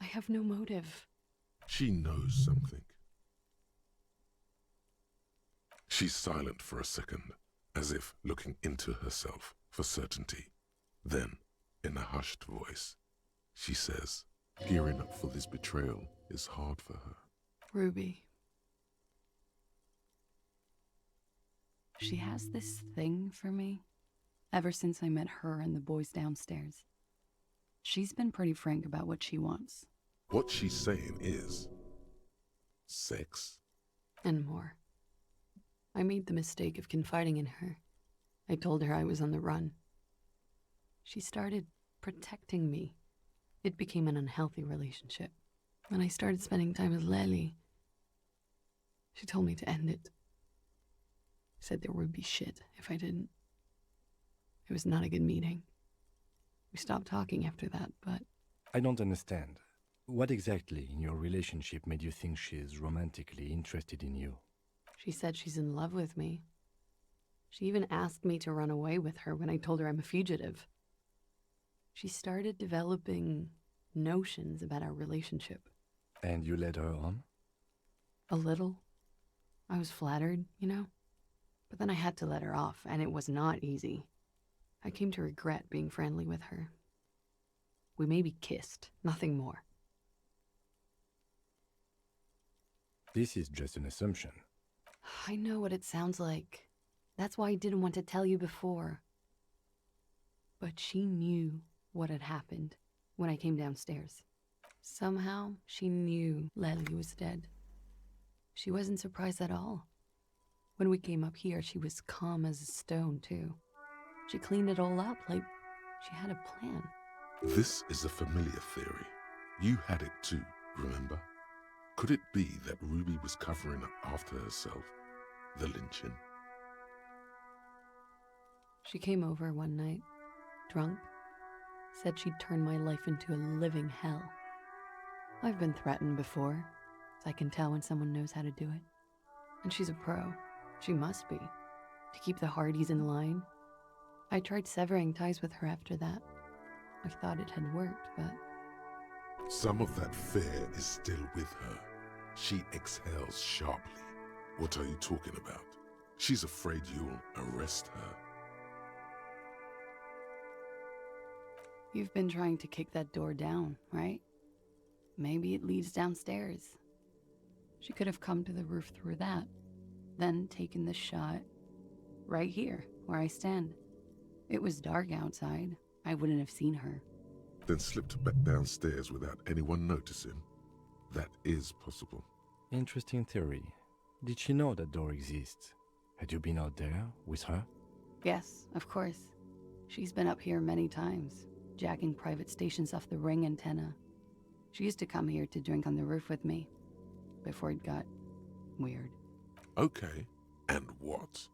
I have no motive. She knows something. She's silent for a second, as if looking into herself for certainty. Then, in a hushed voice, she says, gearing up for this betrayal is hard for her. Ruby. She has this thing for me ever since I met her and the boys downstairs. She's been pretty frank about what she wants. What she's saying is sex. And more. I made the mistake of confiding in her. I told her I was on the run. She started protecting me. It became an unhealthy relationship. When I started spending time with Lely, she told me to end it. Said there would be shit if I didn't. It was not a good meeting. We stopped talking after that, but... I don't understand. What exactly in your relationship made you think she's romantically interested in you? She said she's in love with me. She even asked me to run away with her when I told her I'm a fugitive. She started developing notions about our relationship. And you led her on? A little. I was flattered, you know? But then I had to let her off, and it was not easy. I came to regret being friendly with her. We maybe kissed, nothing more. This is just an assumption. I know what it sounds like. That's why I didn't want to tell you before. But she knew what had happened when I came downstairs. Somehow, she knew Lely was dead. She wasn't surprised at all. When we came up here, she was calm as a stone, too. She cleaned it all up like she had a plan. This is a familiar theory. You had it too, remember? Could it be that Ruby was covering up after herself, the lynching? She came over one night, drunk, said she'd turn my life into a living hell. I've been threatened before, so I can tell when someone knows how to do it. And she's a pro. She must be, to keep the Hardys in line. I tried severing ties with her after that. I thought it had worked, but... Some of that fear is still with her. She exhales sharply. What are you talking about? She's afraid you'll arrest her. You've been trying to kick that door down, right? Maybe it leads downstairs. She could have come to the roof through that, then taken the shot right here, where I stand. It was dark outside. I wouldn't have seen her. Then slipped back downstairs without anyone noticing. That is possible. Interesting theory. Did she know that door exists? Had you been out there with her? Yes, of course. She's been up here many times, jacking private stations off the ring antenna. She used to come here to drink on the roof with me, before it got weird. Okay, and what?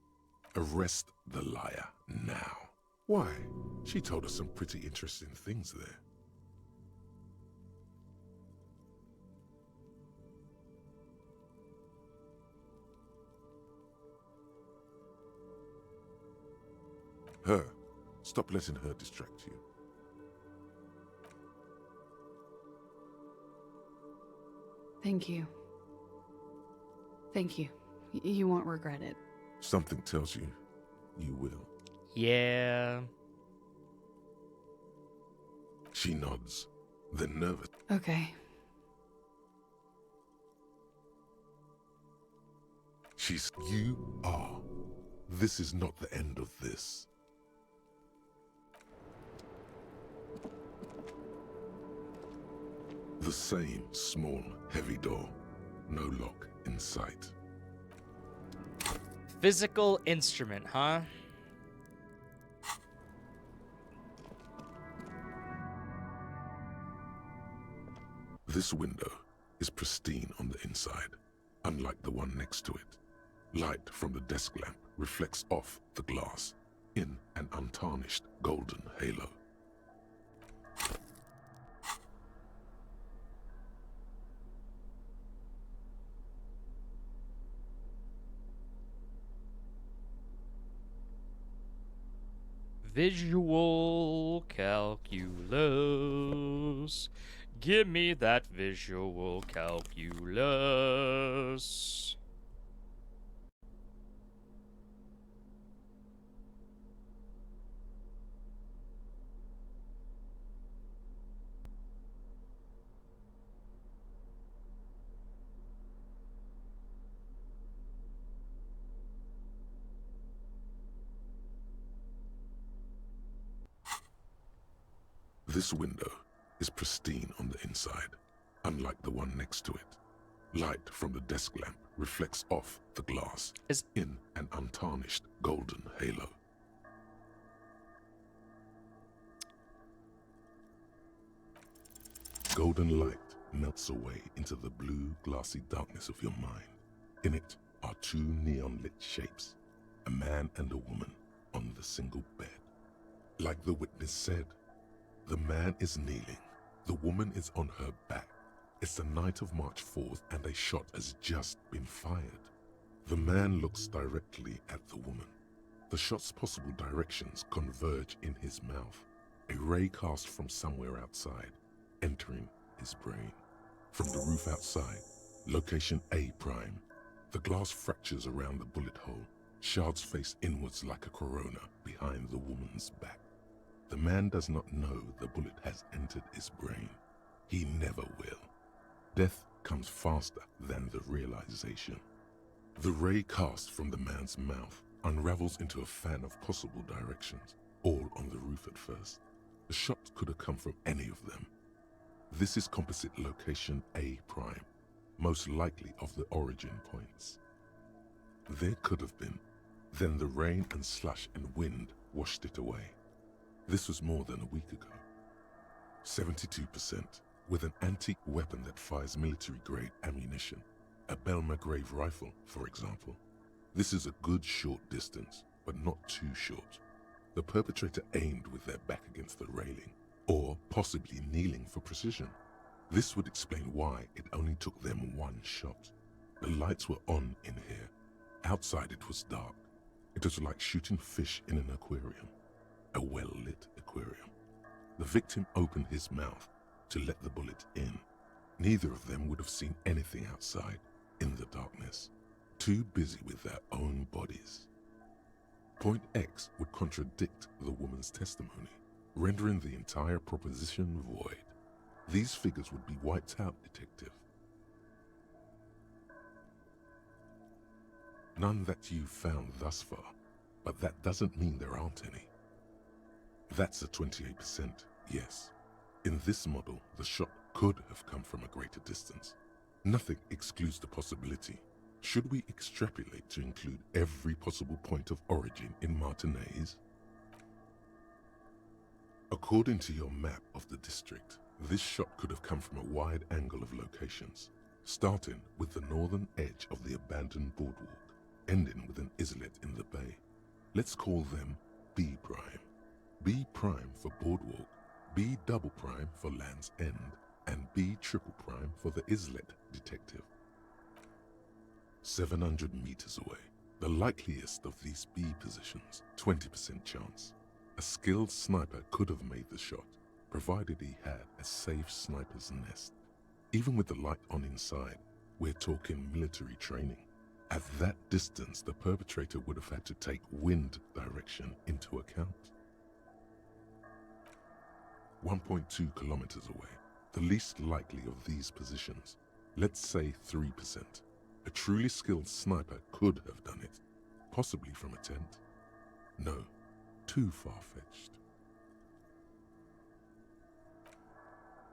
Arrest the liar now. Why? She told us some pretty interesting things there. Her. Stop letting her distract you. Thank you. Thank you. You won't regret it. Something tells you, you will. Yeah. She nods, then nervous. Okay. You are. This is not the end of this. The same small, heavy door. No lock in sight. Physical instrument, huh? This window is pristine on the inside, unlike the one next to it. Light from the desk lamp reflects off the glass in an untarnished golden halo. Visual calculus. Give me that visual calculus. This window is pristine on the inside, unlike the one next to it. Light from the desk lamp reflects off the glass in an untarnished golden halo. Golden light melts away into the blue, glassy darkness of your mind. In it are two neon-lit shapes, a man and a woman on the single bed. Like the witness said, the man is kneeling, the woman is on her back. It's the night of March 4th and a shot has just been fired. The man looks directly at the woman. The shot's possible directions converge in his mouth, a ray cast from somewhere outside, entering his brain. From the roof outside, location A prime. The glass fractures around the bullet hole, shards face inwards like a corona behind the woman's back. The man does not know the bullet has entered his brain. He never will. Death comes faster than the realization. The ray cast from the man's mouth unravels into a fan of possible directions, all on the roof at first. The shot could have come from any of them. This is composite location A prime, most likely of the origin points. There could have been. Then the rain and slush and wind washed it away. This was more than a week ago. 72%, with an antique weapon that fires military-grade ammunition, a Belma-grave rifle, for example. This is a good short distance, but not too short. The perpetrator aimed with their back against the railing, or possibly kneeling for precision. This would explain why it only took them one shot. The lights were on in here. Outside it was dark. It was like shooting fish in an aquarium. A well-lit aquarium. The victim opened his mouth to let the bullet in. Neither of them would have seen anything outside in the darkness, too busy with their own bodies. Point X would contradict the woman's testimony, rendering the entire proposition void. These figures would be wiped out, detective. None that you've found thus far, but that doesn't mean there aren't any. That's a 28%, yes. In this model, the shot could have come from a greater distance. Nothing excludes the possibility. Should we extrapolate to include every possible point of origin in Martinez? According to your map of the district, this shot could have come from a wide angle of locations, starting with the northern edge of the abandoned boardwalk, ending with an islet in the bay. Let's call them B prime. B prime for boardwalk, B double prime for Land's End, and B triple prime for the islet, detective. 700 meters away, the likeliest of these B positions, 20% chance. A skilled sniper could have made the shot, provided he had a safe sniper's nest. Even with the light on inside, we're talking military training. At that distance, the perpetrator would have had to take wind direction into account. 1.2 kilometers away, the least likely of these positions, let's say 3%. A truly skilled sniper could have done it, possibly from a tent. No, too far-fetched.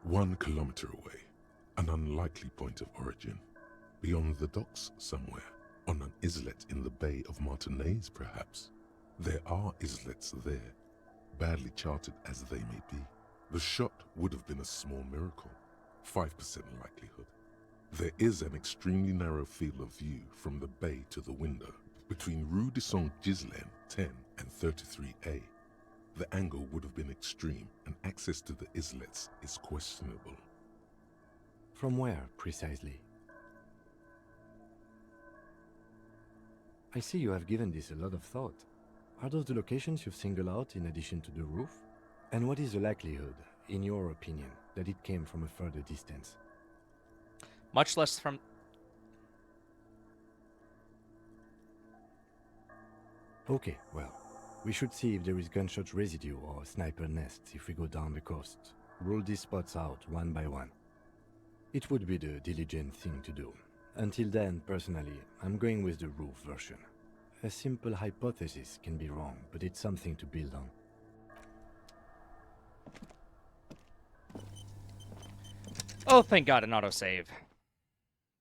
1 kilometer away, An unlikely point of origin. Beyond the docks somewhere. On an islet in the Bay of Martinez, perhaps. There are islets there, badly charted as they may be. The shot would have been a small miracle. 5% likelihood. There is an extremely narrow field of view from the bay to the window, between Rue de Saint-Ghislain 10 and 33A. The angle would have been extreme, and access to the islets is questionable. From where, precisely? I see you have given this a lot of thought. Are those the locations you've singled out in addition to the roof? And what is the likelihood, in your opinion, that it came from a further distance? Much less from... Okay, well, we should see if there is gunshot residue or sniper nests if we go down the coast. Rule these spots out one by one. It would be the diligent thing to do. Until then, personally, I'm going with the roof version. A simple hypothesis can be wrong, but it's something to build on. Oh, thank God, an autosave.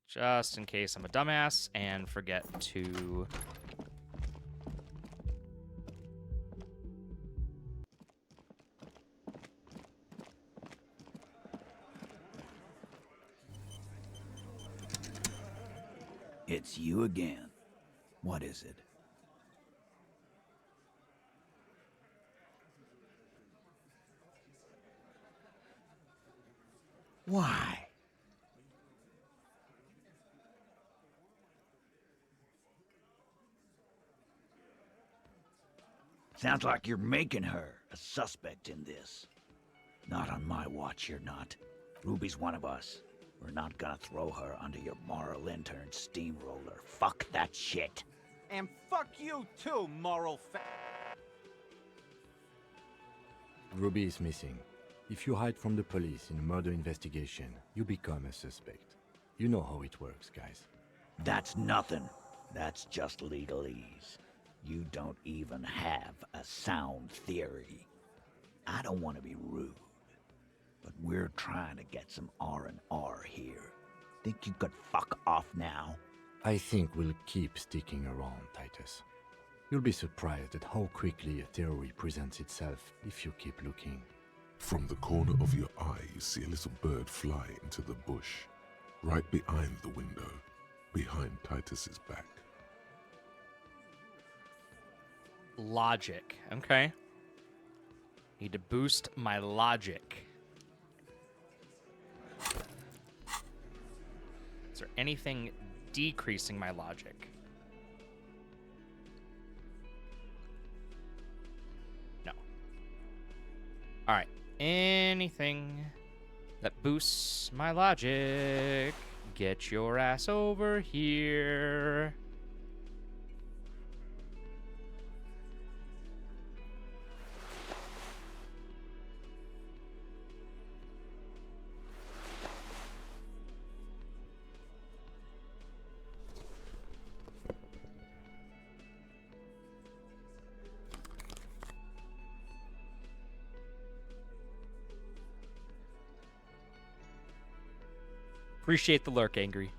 Just in case I'm a dumbass and forget to... It's you again. What is it? Why? Sounds like you're making her a suspect in this. Not on my watch, you're not. Ruby's one of us. We're not gonna throw her under your moral intern steamroller. Fuck that shit. And fuck you too, moral Ruby is missing. If you hide from the police in a murder investigation, you become a suspect. You know how it works, guys. That's nothing. That's just legalese. You don't even have a sound theory. I don't want to be rude, but we're trying to get some R&R here. Think you could fuck off now? I think we'll keep sticking around, Titus. You'll be surprised at how quickly a theory presents itself if you keep looking. From the corner of your eye, you see a little bird fly into the bush, right behind the window, behind Titus's back. Logic. Okay. Need to boost my logic. Is there anything decreasing my logic? No. All right. Anything that boosts my logic. Get your ass over here. Appreciate the lurk, Angry.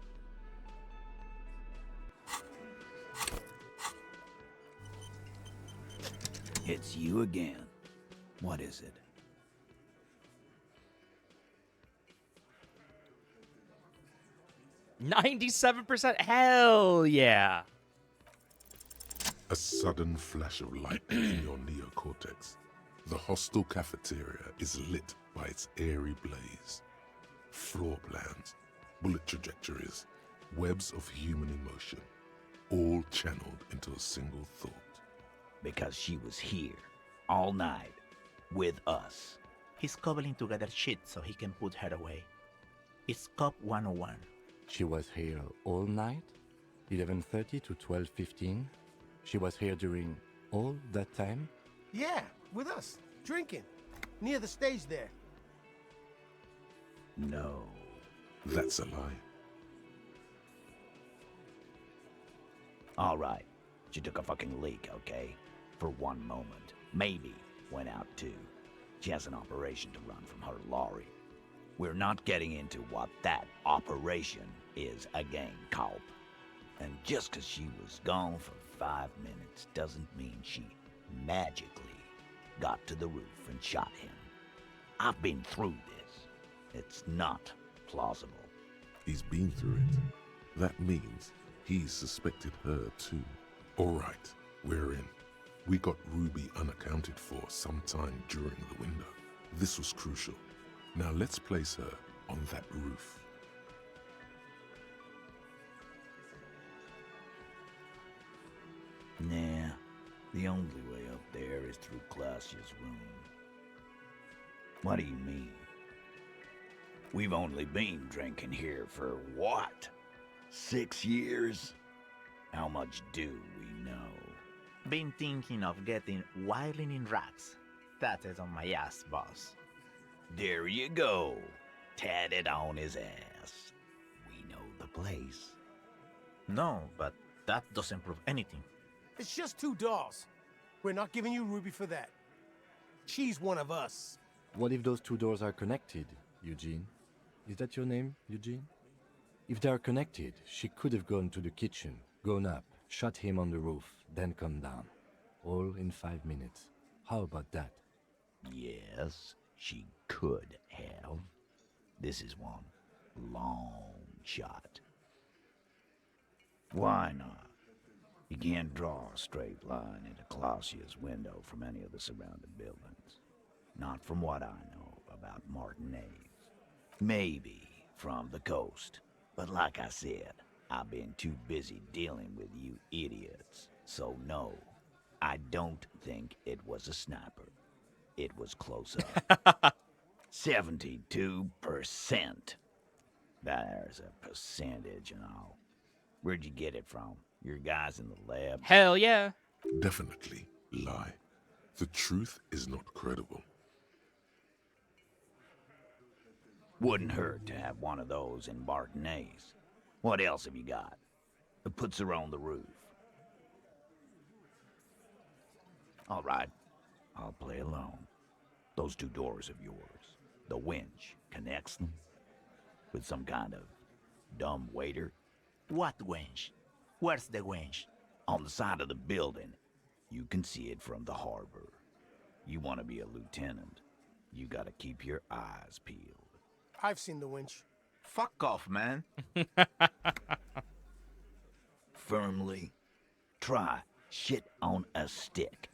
It's you again. What is it? $97%? Hell yeah. A sudden flash of light in your neocortex. The hostel cafeteria is lit by its airy blaze. Floor plans, bullet trajectories, webs of human emotion, all channeled into a single thought. Because she was here, all night, with us. He's cobbling together shit so he can put her away. It's Cop 101. She was here all night? 11:30 to 12:15? She was here during all that time? Yeah, with us, drinking, near the stage there. No. That's a lie. All right. She took a fucking leak, okay? For one moment. Maybe went out too. She has an operation to run from her lorry. We're not getting into what that operation is again, Culp. And just 'cause she was gone for 5 minutes doesn't mean she magically got to the roof and shot him. I've been through this. It's not plausible. He's been through it. That means he suspected her too. All right, we're in. We got Ruby unaccounted for sometime during the window. This was crucial. Now let's place her on that roof. Nah, the only way up there is through Clausia's room. What do you mean? We've only been drinking here for what? 6 years? How much do we know? Been thinking of getting wilding in rats. That is on my ass, boss. There you go. Tatted on his ass. We know the place. No, but that doesn't prove anything. It's just 2 dolls. We're not giving you Ruby for that. She's one of us. What if those 2 doors are connected, Eugene? Is that your name, Eugene? If they are connected, she could have gone to the kitchen, gone up, shot him on the roof, then come down. All in 5 minutes. How about that? Yes, she could have. This is one long shot. Why not? You can't draw a straight line into Clausia's window from any of the surrounding buildings. Not from what I know about Martinez. Maybe from the coast. But like I said, I've been too busy dealing with you idiots. So no, I don't think it was a sniper. It was close up. 72%. There's a percentage and all. Where'd you get it from? Your guys in the lab? Hell yeah. Definitely lie. The truth is not credible. Wouldn't hurt to have one of those in Martinez. What else have you got that puts her on the roof? All right, I'll play alone. Those 2 doors of yours, the winch connects them with some kind of dumb waiter. What winch? Where's the winch? On the side of the building. You can see it from the harbor. You want to be a lieutenant, you gotta keep your eyes peeled. I've seen the winch. Fuck off, man. Firmly. Try shit on a stick.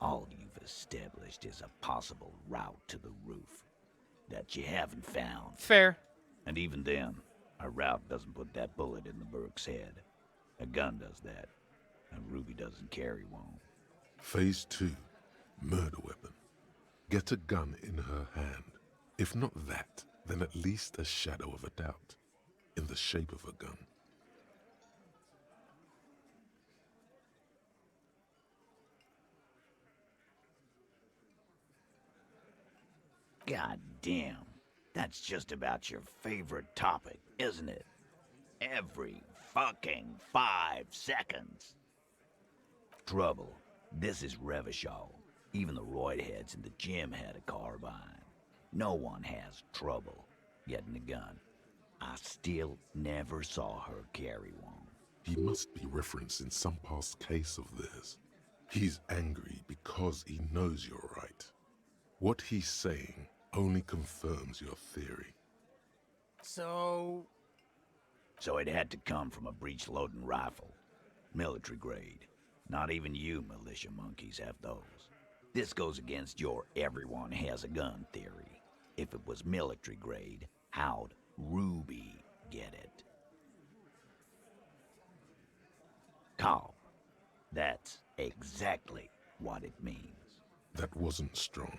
All you've established is a possible route to the roof that you haven't found. Fair. And even then, a route doesn't put that bullet in the Burke's head. A gun does that, and Ruby doesn't carry one. Phase 2. Murder weapon. Get a gun in her hand. If not that, then at least a shadow of a doubt. In the shape of a gun. God damn. That's just about your favorite topic, isn't it? Every fucking 5 seconds. Trouble. This is Revachol. Even the roidheads in the gym had a carbine. No one has trouble getting a gun. I still never saw her carry one. He must be referencing some past case of theirs. He's angry because he knows you're right. What he's saying only confirms your theory. So it had to come from a breech-loading rifle. Military grade. Not even you militia monkeys have those. This goes against your everyone has a gun theory. If it was military grade, how'd Ruby get it? Calm. That's exactly what it means. That wasn't strong.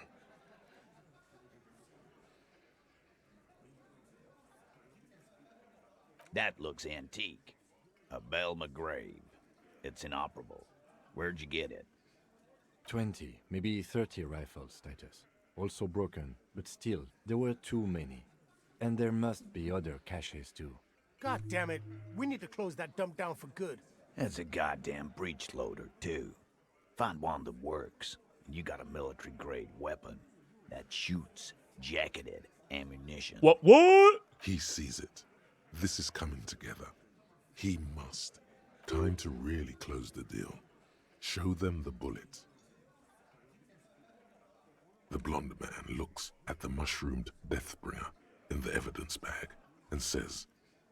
That looks antique. A Belle McGrave. It's inoperable. Where'd you get it? 20, maybe 30 rifles, Titus. Also broken, but still, there were too many. And there must be other caches too. God damn it. We need to close that dump down for good. That's a goddamn breech loader, too. Find one that works, and you got a military-grade weapon that shoots, jacketed, ammunition. What? He sees it. This is coming together. He must. Time to really close the deal. Show them the bullet. The blonde man looks at the mushroomed Deathbringer in the evidence bag and says,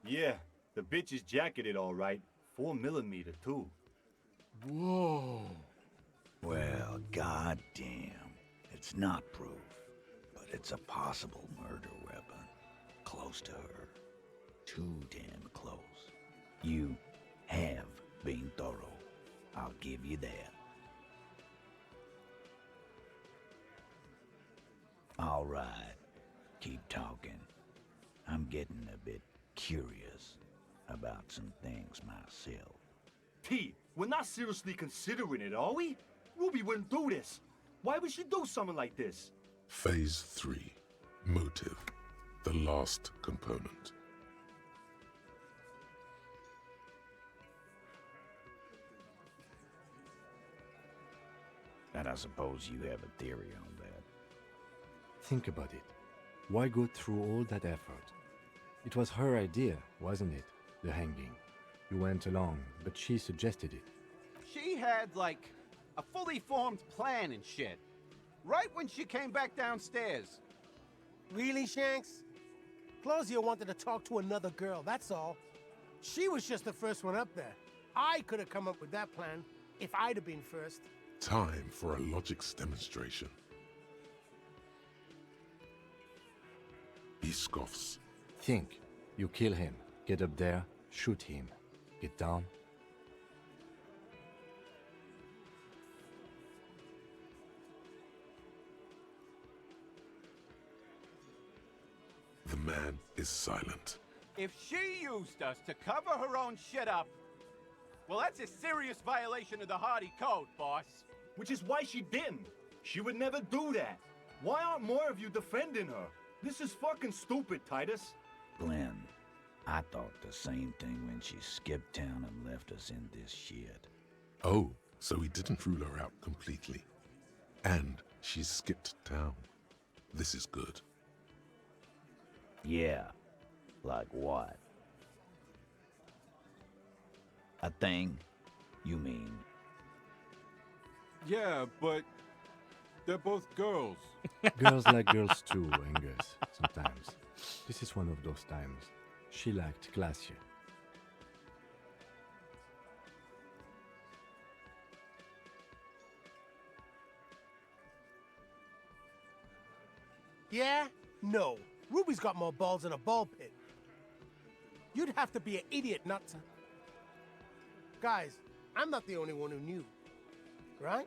Yeah, the bitch is jacketed all right. 4mm too. Whoa. Well, goddamn. It's not proof, but it's a possible murder weapon. Close to her. Too damn close. You have been thorough. I'll give you that. All right. Keep talking. I'm getting a bit curious about some things myself. T, we're not seriously considering it, are we? Ruby wouldn't do this. Why would she do something like this? Phase 3. Motive. The last component. And I suppose you have a theory on that. Think about it. Why go through all that effort? It was her idea, wasn't it? The hanging. You went along, but she suggested it. She had, like, a fully formed plan and shit. Right when she came back downstairs. Really, Shanks? Claudia wanted to talk to another girl, that's all. She was just the first one up there. I could have come up with that plan if I'd have been first. Time for a logics demonstration. He scoffs. Think. You kill him. Get up there. Shoot him. Get down. The man is silent. If she used us to cover her own shit up, well, that's a serious violation of the Hardy Code, boss. Which is why she didn't. She would never do that. Why aren't more of you defending her? This is fucking stupid, Titus. Glenn, I thought the same thing when she skipped town and left us in this shit. Oh, so he didn't rule her out completely. And she skipped town. This is good. Yeah, like what? A thing? You mean? Yeah, but they're both girls. Girls like girls too, Angus, sometimes. This is one of those times. She liked Glacier. Yeah? No. Ruby's got more balls than a ball pit. You'd have to be an idiot not to... Guys, I'm not the only one who knew. Right?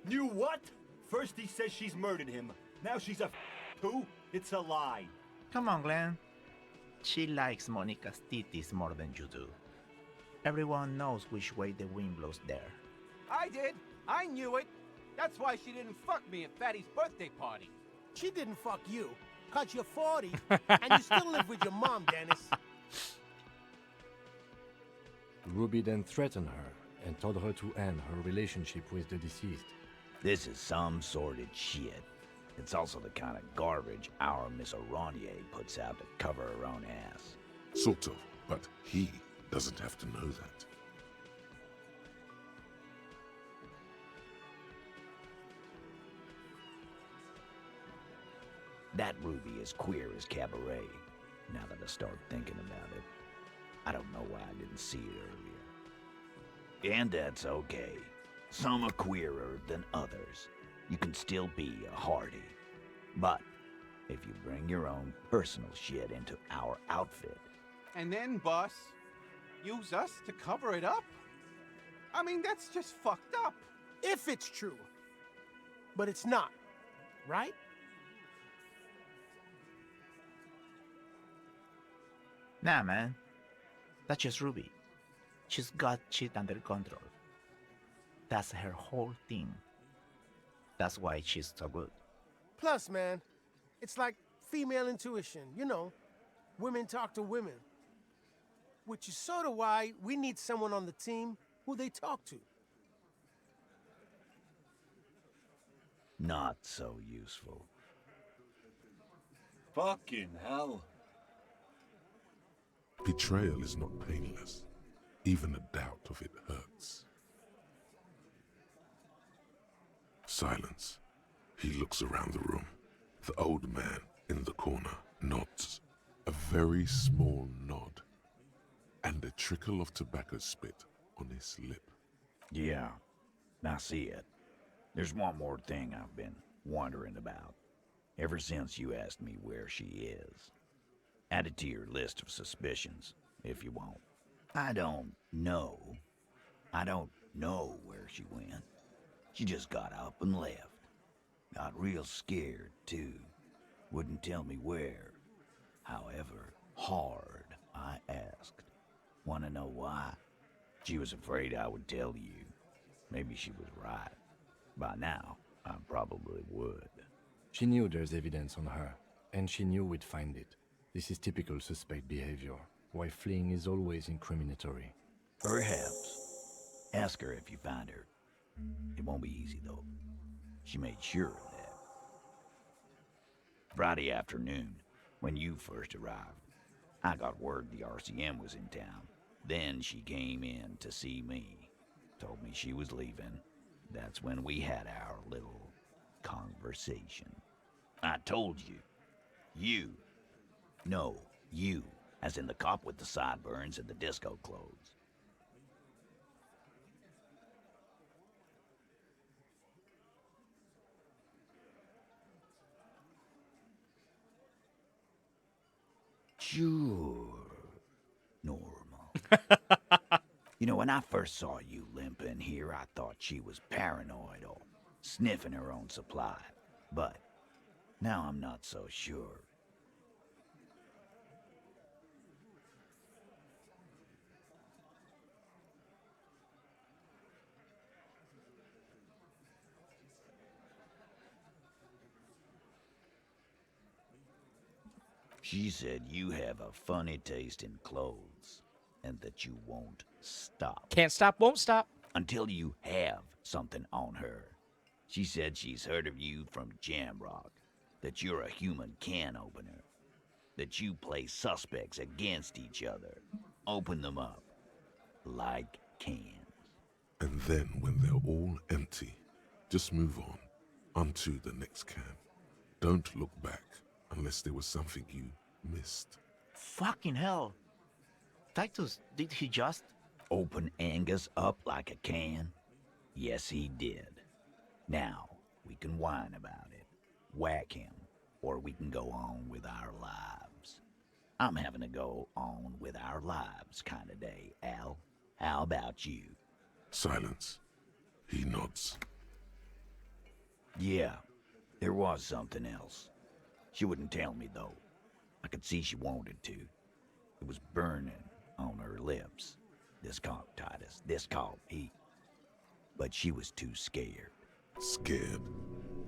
Knew what? First he says she's murdered him. Now she's a too? It's a lie. Come on, Glenn. She likes Monica's titties more than you do. Everyone knows which way the wind blows there. I did. I knew it. That's why she didn't fuck me at Fatty's birthday party. She didn't fuck you, 'cause you're 40, and you still live with your mom, Dennis. Ruby then threatened her and told her to end her relationship with the deceased. This is some sordid shit. It's also the kind of garbage our Miss Aronier puts out to cover her own ass. Sort of, but he doesn't have to know that. That Ruby is queer as cabaret, now that I start thinking about it. I don't know why I didn't see it earlier. And that's okay. Some are queerer than others. You can still be a Hardy. But if you bring your own personal shit into our outfit... And then, boss, use us to cover it up? I mean, that's just fucked up. If it's true. But it's not. Right? Nah, man. That's just Ruby. She's got shit under control. That's her whole thing. That's why she's so good. Plus, man, it's like female intuition, you know. Women talk to women. Which is sort of why we need someone on the team who they talk to. Not so useful. Fucking hell. Betrayal is not painless. Even a doubt of it hurts. Silence. He looks around the room. The old man in the corner nods. A very small nod. And a trickle of tobacco spit on his lip. Yeah, I see it. There's one more thing I've been wondering about. Ever since you asked me where she is. Add it to your list of suspicions, if you want. I don't know. I don't know where she went. She just got up and left. Got real scared, too. Wouldn't tell me where. However hard I asked. Wanna know why? She was afraid I would tell you. Maybe she was right. By now, I probably would. She knew there's evidence on her, and she knew we'd find it. This is typical suspect behavior, why fleeing is always incriminatory. Perhaps. Ask her if you find her. It won't be easy, though. She made sure of that. Friday afternoon, when you first arrived, I got word the RCM was in town. Then she came in to see me. Told me she was leaving. That's when we had our little conversation. I told you. You, as in the cop with the sideburns and the disco clothes. Sure. Normal. You know, when I first saw you limping here, I thought she was paranoid or sniffing her own supply. But now I'm not so sure. She said you have a funny taste in clothes, and that you won't stop. Can't stop, won't stop. Until you have something on her. She said she's heard of you from Jamrock, that you're a human can opener, that you play suspects against each other, open them up, like cans. And then when they're all empty, just move onto the next can. Don't look back unless there was something you missed. Fucking hell. Titus, did he just... Open Angus up like a can? Yes, he did. Now, we can whine about it, whack him, or we can go on with our lives. I'm having a go on with our lives kind of day, Al. How about you? Silence. He nods. Yeah, there was something else. She wouldn't tell me, though. I could see she wanted to. It was burning on her lips. This caught Titus. This caught me. But she was too scared. Scared?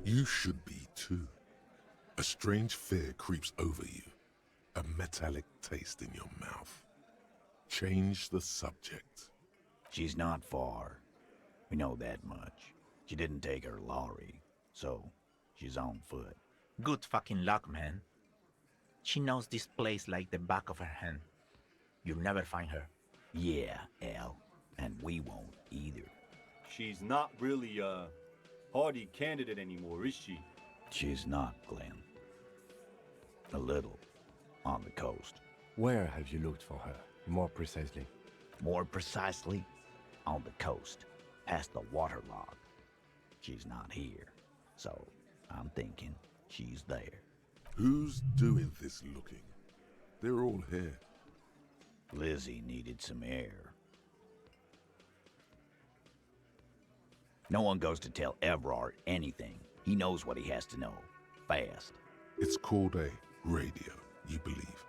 You should be too. A strange fear creeps over you. A metallic taste in your mouth. Change the subject. She's not far. We know that much. She didn't take her lorry, so she's on foot. Good fucking luck, man. She knows this place like the back of her hand. You'll never find her. Yeah, Al. And we won't either. She's not really a hardy candidate anymore, is she? She's not, Glenn. A little. On the coast. Where have you looked for her, more precisely? More precisely, on the coast, past the waterlock. She's not here, so I'm thinking she's there. Who's doing this looking? They're all here. Lizzie needed some air. No one goes to tell Evrard anything. He knows what he has to know. Fast. It's called a radio, you believe.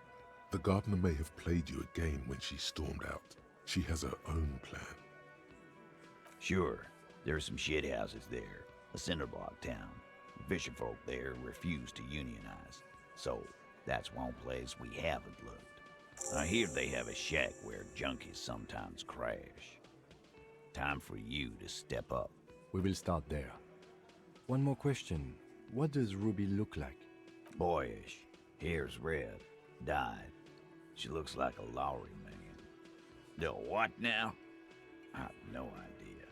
The gardener may have played you a game when she stormed out. She has her own plan. Sure, there's some shithouses there. A cinderblock town. Fisherfolk there refuse to unionize. So, that's one place we haven't looked. I hear they have a shack where junkies sometimes crash. Time for you to step up. We will start there. One more question. What does Ruby look like? Boyish. Hair's red. Dyed. She looks like a Lowry man. The what now? I have no idea.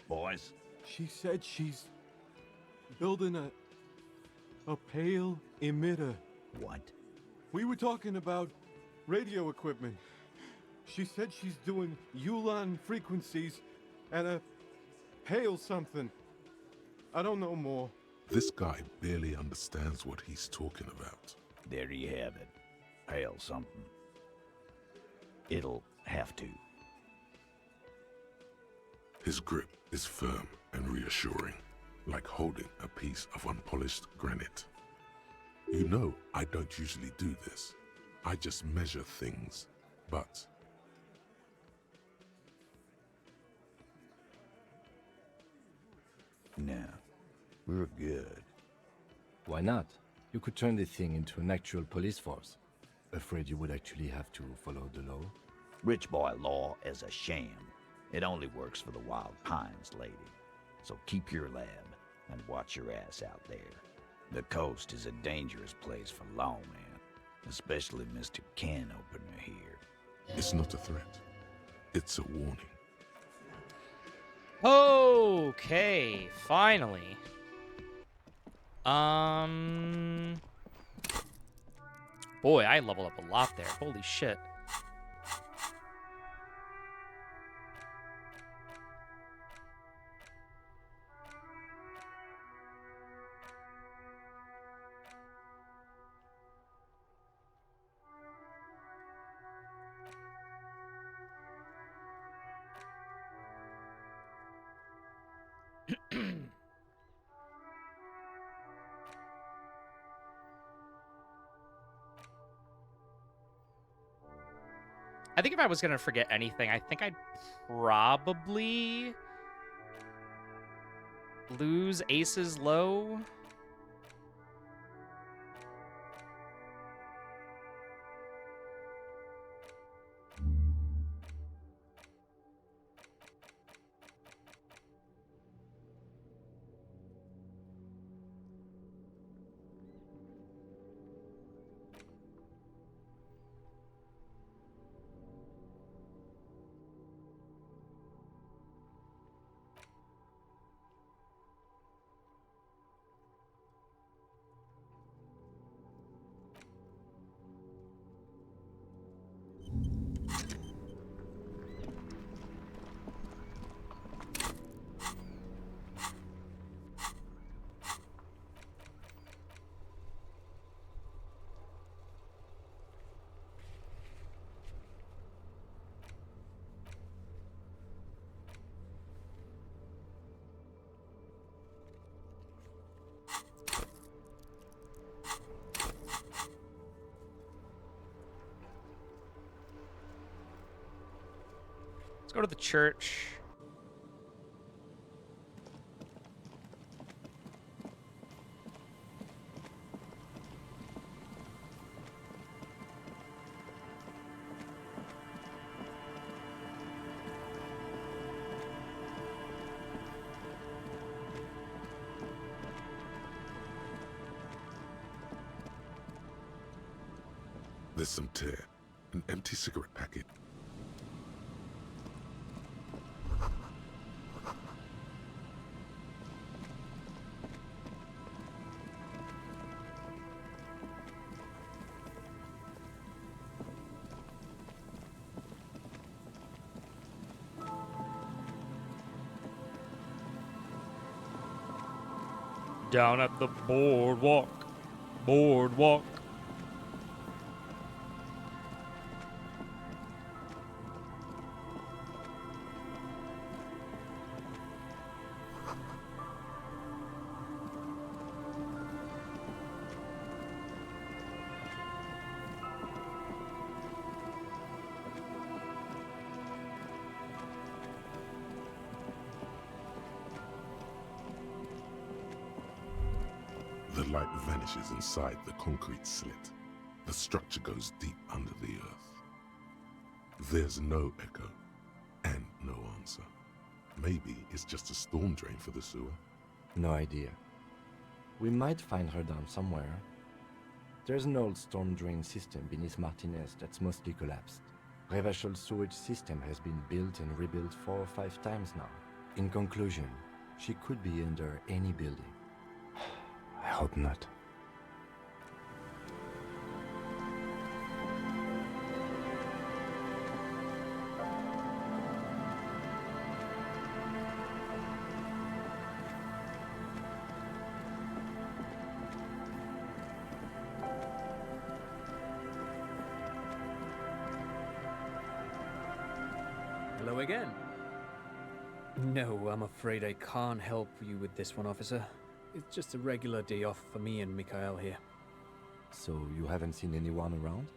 Boys? She said she's building a pale emitter. What? We were talking about radio equipment. She said she's doing Ulan frequencies and a pale something. I don't know more. This guy barely understands what he's talking about. There you have it. Pale something. It'll have to. His grip is firm and reassuring, like holding a piece of unpolished granite. You know, I don't usually do this. I just measure things, but... No, we're good. Why not? You could turn this thing into an actual police force. Afraid you would actually have to follow the law? Rich boy law is a sham. It only works for the Wild Pines, lady. So keep your lab and watch your ass out there. The coast is a dangerous place for lawmen, especially Mr. Can Opener here. It's not a threat. It's a warning. Okay, finally. Boy, I leveled up a lot there. Holy shit. I think if I was going to forget anything, I think I'd probably lose Ace's Low. Let's go to the church. There's some tear, an empty cigarette packet. Down at the boardwalk. Boardwalk. The light vanishes inside the concrete slit. The structure goes deep under the earth. There's no echo and no answer. Maybe it's just a storm drain for the sewer. No idea. We might find her down somewhere. There's an old storm drain system beneath Martinez that's mostly collapsed. Revachol sewage system has been built and rebuilt 4 or 5 times now. In conclusion, she could be under any building. I hope not. Hello again. No, I'm afraid I can't help you with this one, officer. It's just a regular day off for me and Mikhail here. So you haven't seen anyone around?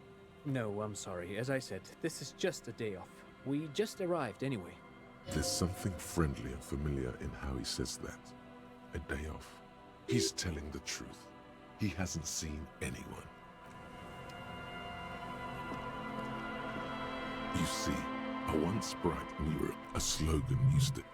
No, I'm sorry. As I said, this is just a day off. We just arrived anyway. There's something friendly and familiar in how he says that. A day off. He's telling the truth. He hasn't seen anyone. You see, a once bright new Europe, a slogan used it.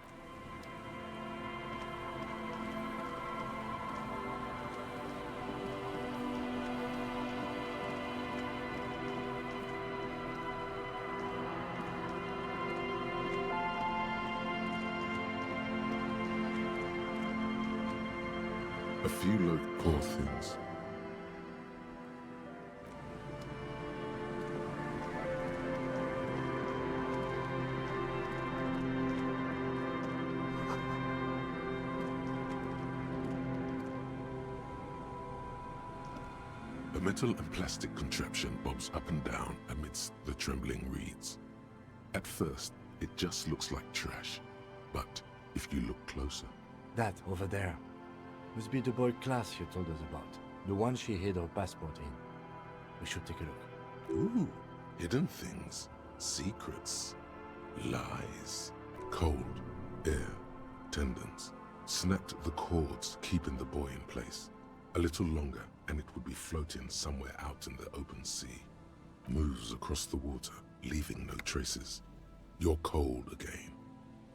A few poor things. A metal and plastic contraption bobs up and down amidst the trembling reeds. At first, it just looks like trash, but if you look closer... That, over there, must be the boy class you told us about. The one she hid her passport in. We should take a look. Ooh, hidden things, secrets, lies. Cold, air, tendons. Snapped the cords, keeping the boy in place. A little longer, and it would be floating somewhere out in the open sea. Moves across the water, leaving no traces. You're cold again,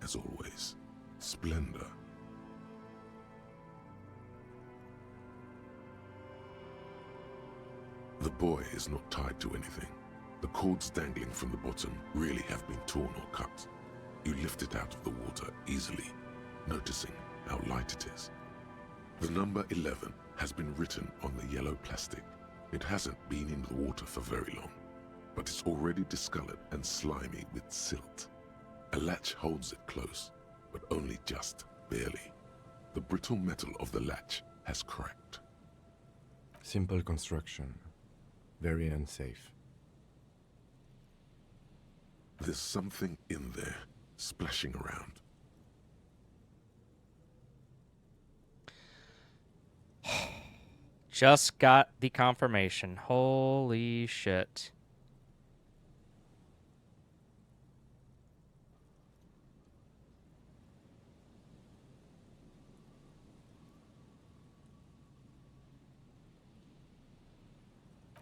as always. Splendor. The boy is not tied to anything. The cords dangling from the bottom really have been torn or cut. You lift it out of the water easily, noticing how light it is. The number 11 has been written on the yellow plastic. It hasn't been in the water for very long, but it's already discolored and slimy with silt. A latch holds it close, but only just barely. The brittle metal of the latch has cracked. Simple construction. Very unsafe. There's something in there, splashing around. Just got the confirmation. Holy shit.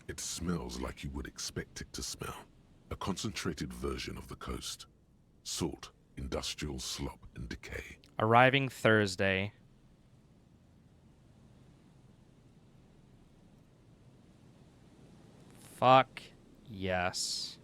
It smells like you would expect it to smell. A concentrated version of the coast. Salt, industrial slop, and decay. Arriving Thursday. Fuck yes.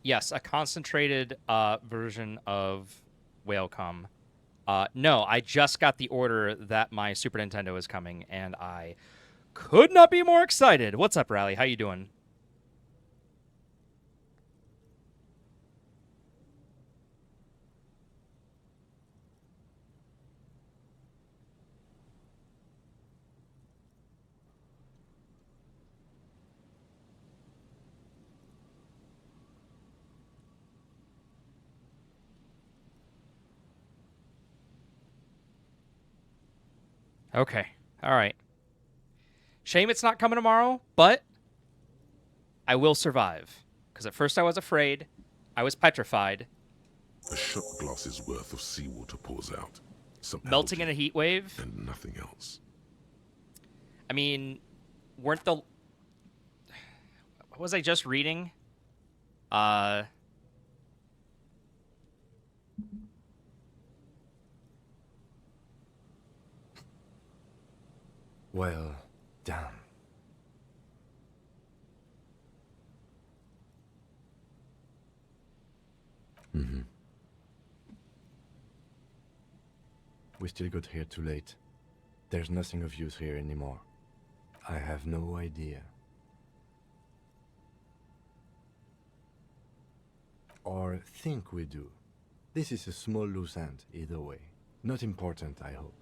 Yes, a concentrated version of Whalecom. No, I just got the order that my Super Nintendo is coming, and I could not be more excited. What's up, Rally? How you doing? Okay. All right. Shame it's not coming tomorrow, but I will survive. Because at first I was afraid. I was petrified. A shot glass's worth of seawater pours out. Some melting in a heat wave. And nothing else. I mean, weren't the... What was I just reading? Well, damn. Mm-hmm. We still got here too late. There's nothing of use here anymore. I have no idea. Or think we do. This is a small loose end, either way. Not important, I hope.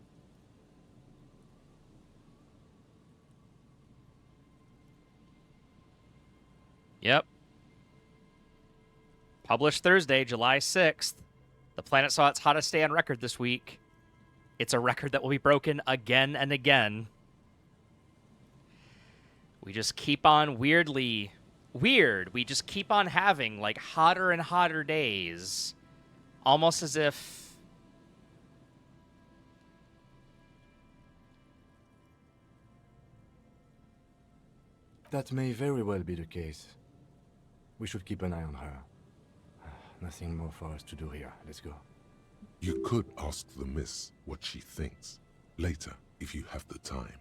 Yep. Published Thursday, July 6th. The planet saw its hottest day on record this week. It's a record that will be broken again and again. We just keep on weird. We just keep on having, like, hotter and hotter days. Almost as if... That may very well be the case. We should keep an eye on her. Nothing more for us to do here. Let's go. You could ask the miss what she thinks later, if you have the time.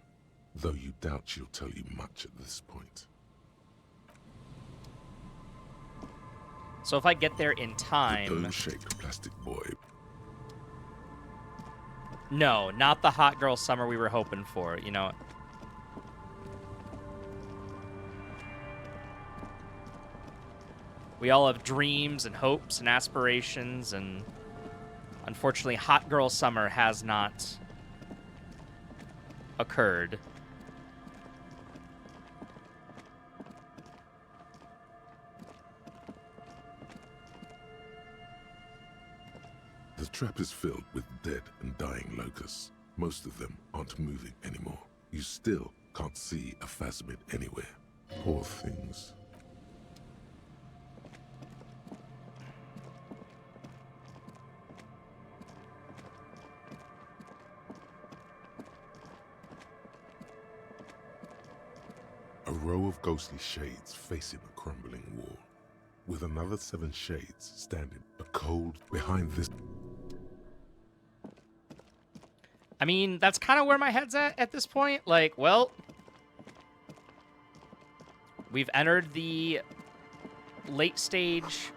Though you doubt she'll tell you much at this point. So if I get there in time... The dome-shaped plastic boy. No, not the hot girl summer we were hoping for, you know. We all have dreams and hopes and aspirations, and unfortunately, hot girl summer has not occurred. The trap is filled with dead and dying locusts. Most of them aren't moving anymore. You still can't see a phasmid anywhere. Poor things. A row of ghostly shades facing a crumbling wall, with another 7 shades standing a cold behind this. I mean, that's kind of where my head's at this point. Like, well, we've entered the late stage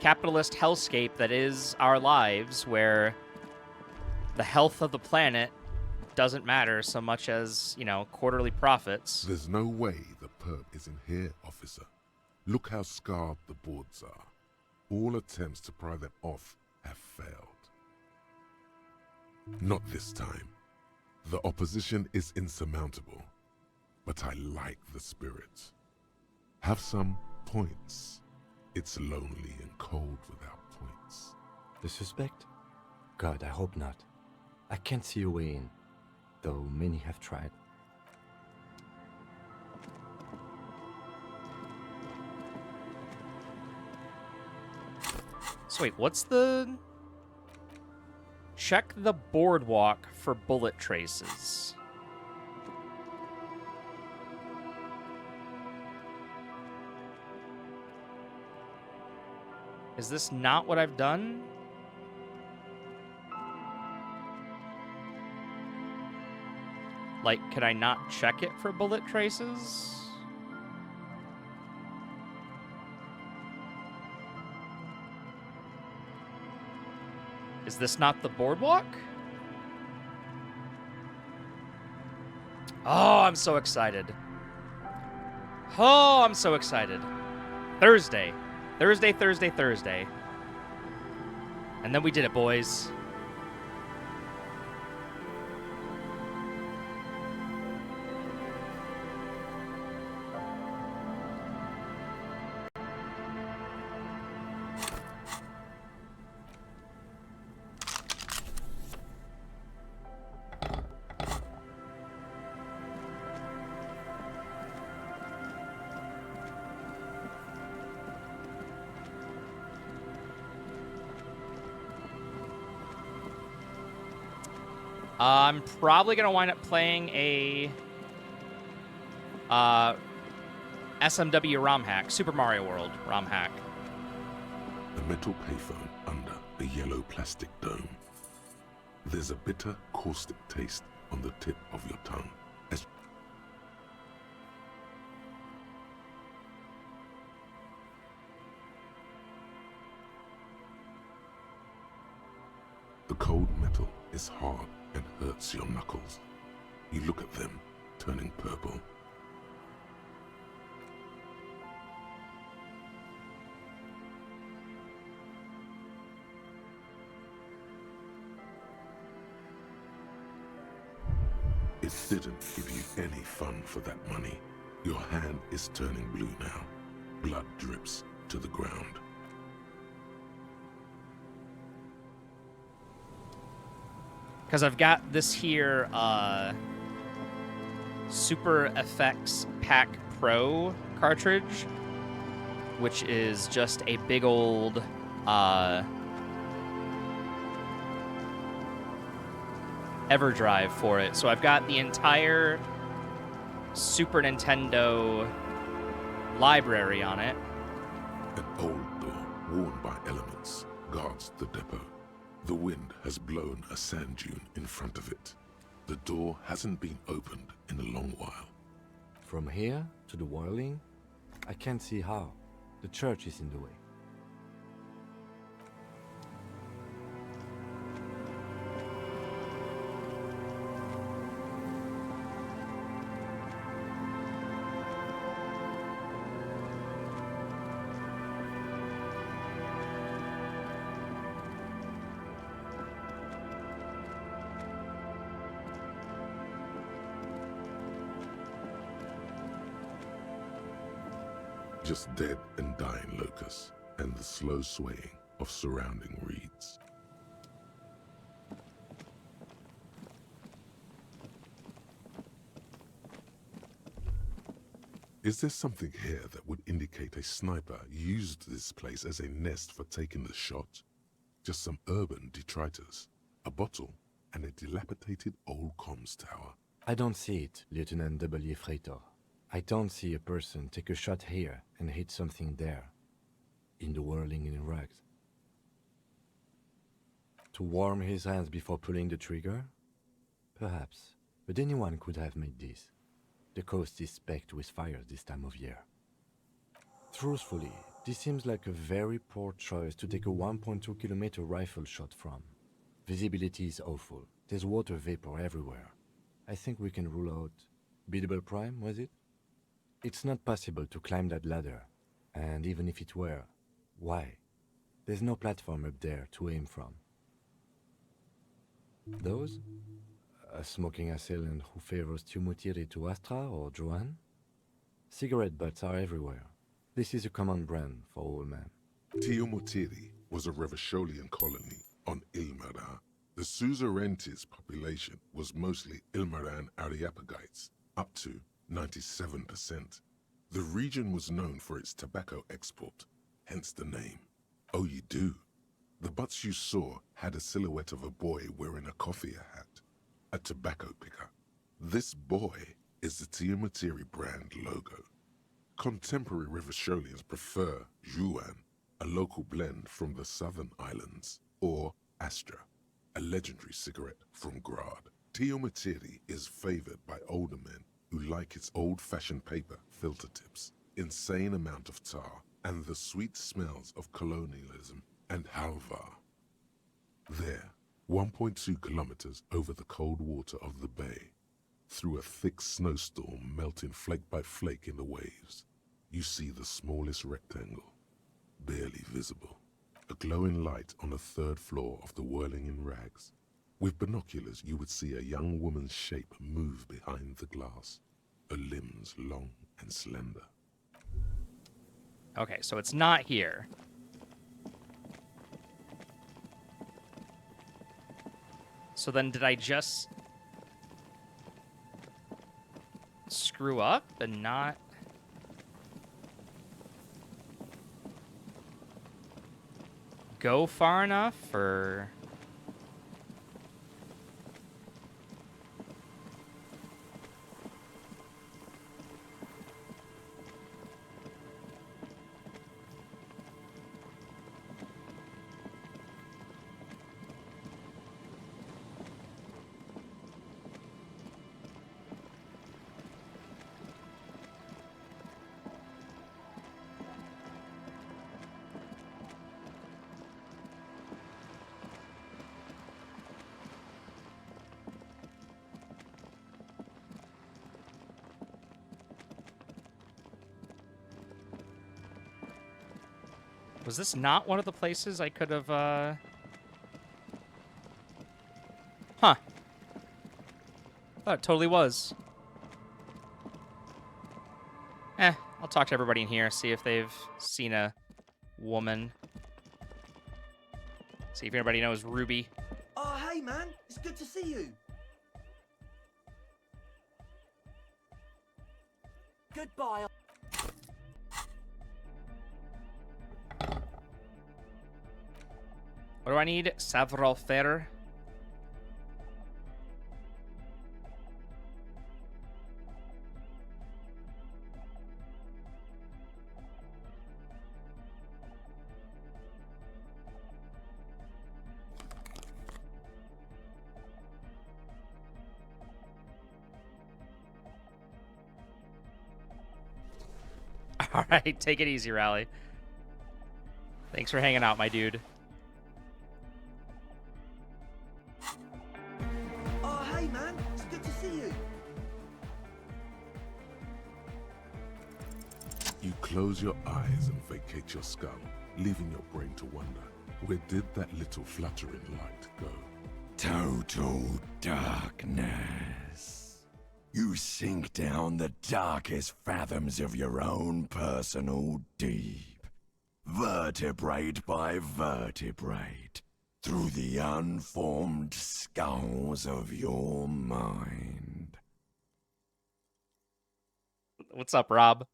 capitalist hellscape that is our lives, where the health of the planet doesn't matter so much as, you know, quarterly profits. There's no way the perp isn't here, officer. Look how scarred the boards are. All attempts to pry them off have failed. Not this time. The opposition is insurmountable, but I like the spirit. Have some points. It's lonely and cold without points. The suspect? God, I hope not. I can't see a way in, though many have tried. So wait, what's the... Check the boardwalk for bullet traces. Is this not what I've done? Like, can I not check it for bullet traces? Is this not the boardwalk? Oh, I'm so excited. Oh, I'm so excited. Thursday. Thursday. And then we did it, boys. I'm probably gonna wind up playing a SMW ROM hack, Super Mario World ROM hack. A metal payphone under a yellow plastic dome. There's a bitter, caustic taste on the tip of your tongue as the cold metal is hard and hurts your knuckles. You look at them, turning purple. It didn't give you any fun for that money. Your hand is turning blue now. Blood drips to the ground. Because I've got this here Super Effects Pack Pro cartridge, which is just a big old EverDrive for it. So I've got the entire Super Nintendo library on it. An old door, worn by elements, guards the depot. The wind has blown a sand dune in front of it. The door hasn't been opened in a long while. From here to the whirling, I can't see how. The church is in the way. Just dead and dying locusts, and the slow swaying of surrounding reeds. Is there something here that would indicate a sniper used this place as a nest for taking the shot? Just some urban detritus, a bottle, and a dilapidated old comms tower. I don't see it, Lieutenant W. Freighter. I don't see a person take a shot here and hit something there, in the whirling in rags. To warm his hands before pulling the trigger? Perhaps, but anyone could have made this. The coast is specked with fires this time of year. Truthfully, this seems like a very poor choice to take a 1.2 kilometer rifle shot from. Visibility is awful. There's water vapor everywhere. I think we can rule out biddable prime, was it? It's not possible to climb that ladder, and even if it were, why? There's no platform up there to aim from. Those? A smoking assailant who favors Tumutiri to Astra or Joanne? Cigarette butts are everywhere. This is a common brand for all men. Tumutiri was a Revacholian colony on Ilmaran. The Suzerainties population was mostly Ilmaran Areopagites, up to 97%. The region was known for its tobacco export, hence the name. Oh, you do? The butts you saw had a silhouette of a boy wearing a coffee hat, a tobacco picker. This boy is the Tiamatiri brand logo. Contemporary Revacholians prefer Juan, a local blend from the southern islands, or Astra, a legendary cigarette from Grad. Tiamatiri is favored by older men who like its old-fashioned paper filter tips, insane amount of tar, and the sweet smells of colonialism and halva. There, 1.2 kilometers over the cold water of the bay, through a thick snowstorm melting flake by flake in the waves, you see the smallest rectangle, barely visible, a glowing light on the third floor of the whirling in rags. With binoculars, you would see a young woman's shape move behind the glass, her limbs long and slender. Okay, so it's not here. So then did I just screw up and not... go far enough, or... Was this not one of the places I could have, Huh. Thought it totally was. I'll talk to everybody in here, see if they've seen a woman. See if anybody knows Ruby. Oh, hey, man. It's good to see you. Goodbye. What do I need? Savoir-faire. All right, take it easy, Rally. Thanks for hanging out, my dude. Oh, hey, man. It's good to see you. You close your eyes and vacate your skull, leaving your brain to wonder, where did that little fluttering light go? Total darkness. You sink down the darkest fathoms of your own personal deep, vertebrate by vertebrate, through the unformed skulls of your mind. What's up, Rob?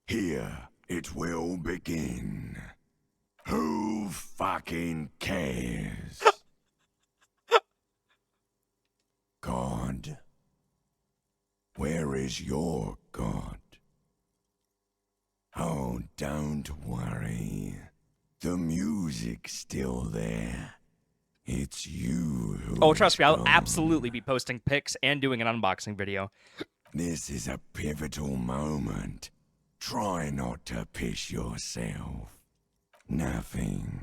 Here it will begin. Who fucking cares? God? Where is your God? Oh, don't worry. The music's still there. It's you who... Oh, trust me, I'll absolutely be posting pics and doing an unboxing video. This is a pivotal moment. Try not to piss yourself. Nothing.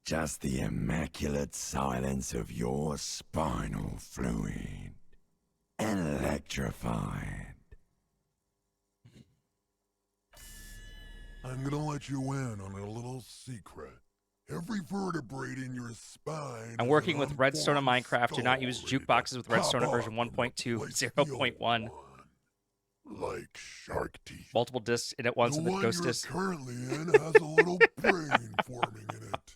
Just the immaculate silence of your spinal fluid. Electrified. I'm gonna let you in on a little secret. Every vertebrae in your spine... I'm working with Redstone on Minecraft. Do not use jukeboxes with Redstone at version 1.2, 0.1. Like shark teeth. Multiple discs in at once and the ghost disc. The one you're currently in has a little brain forming in it,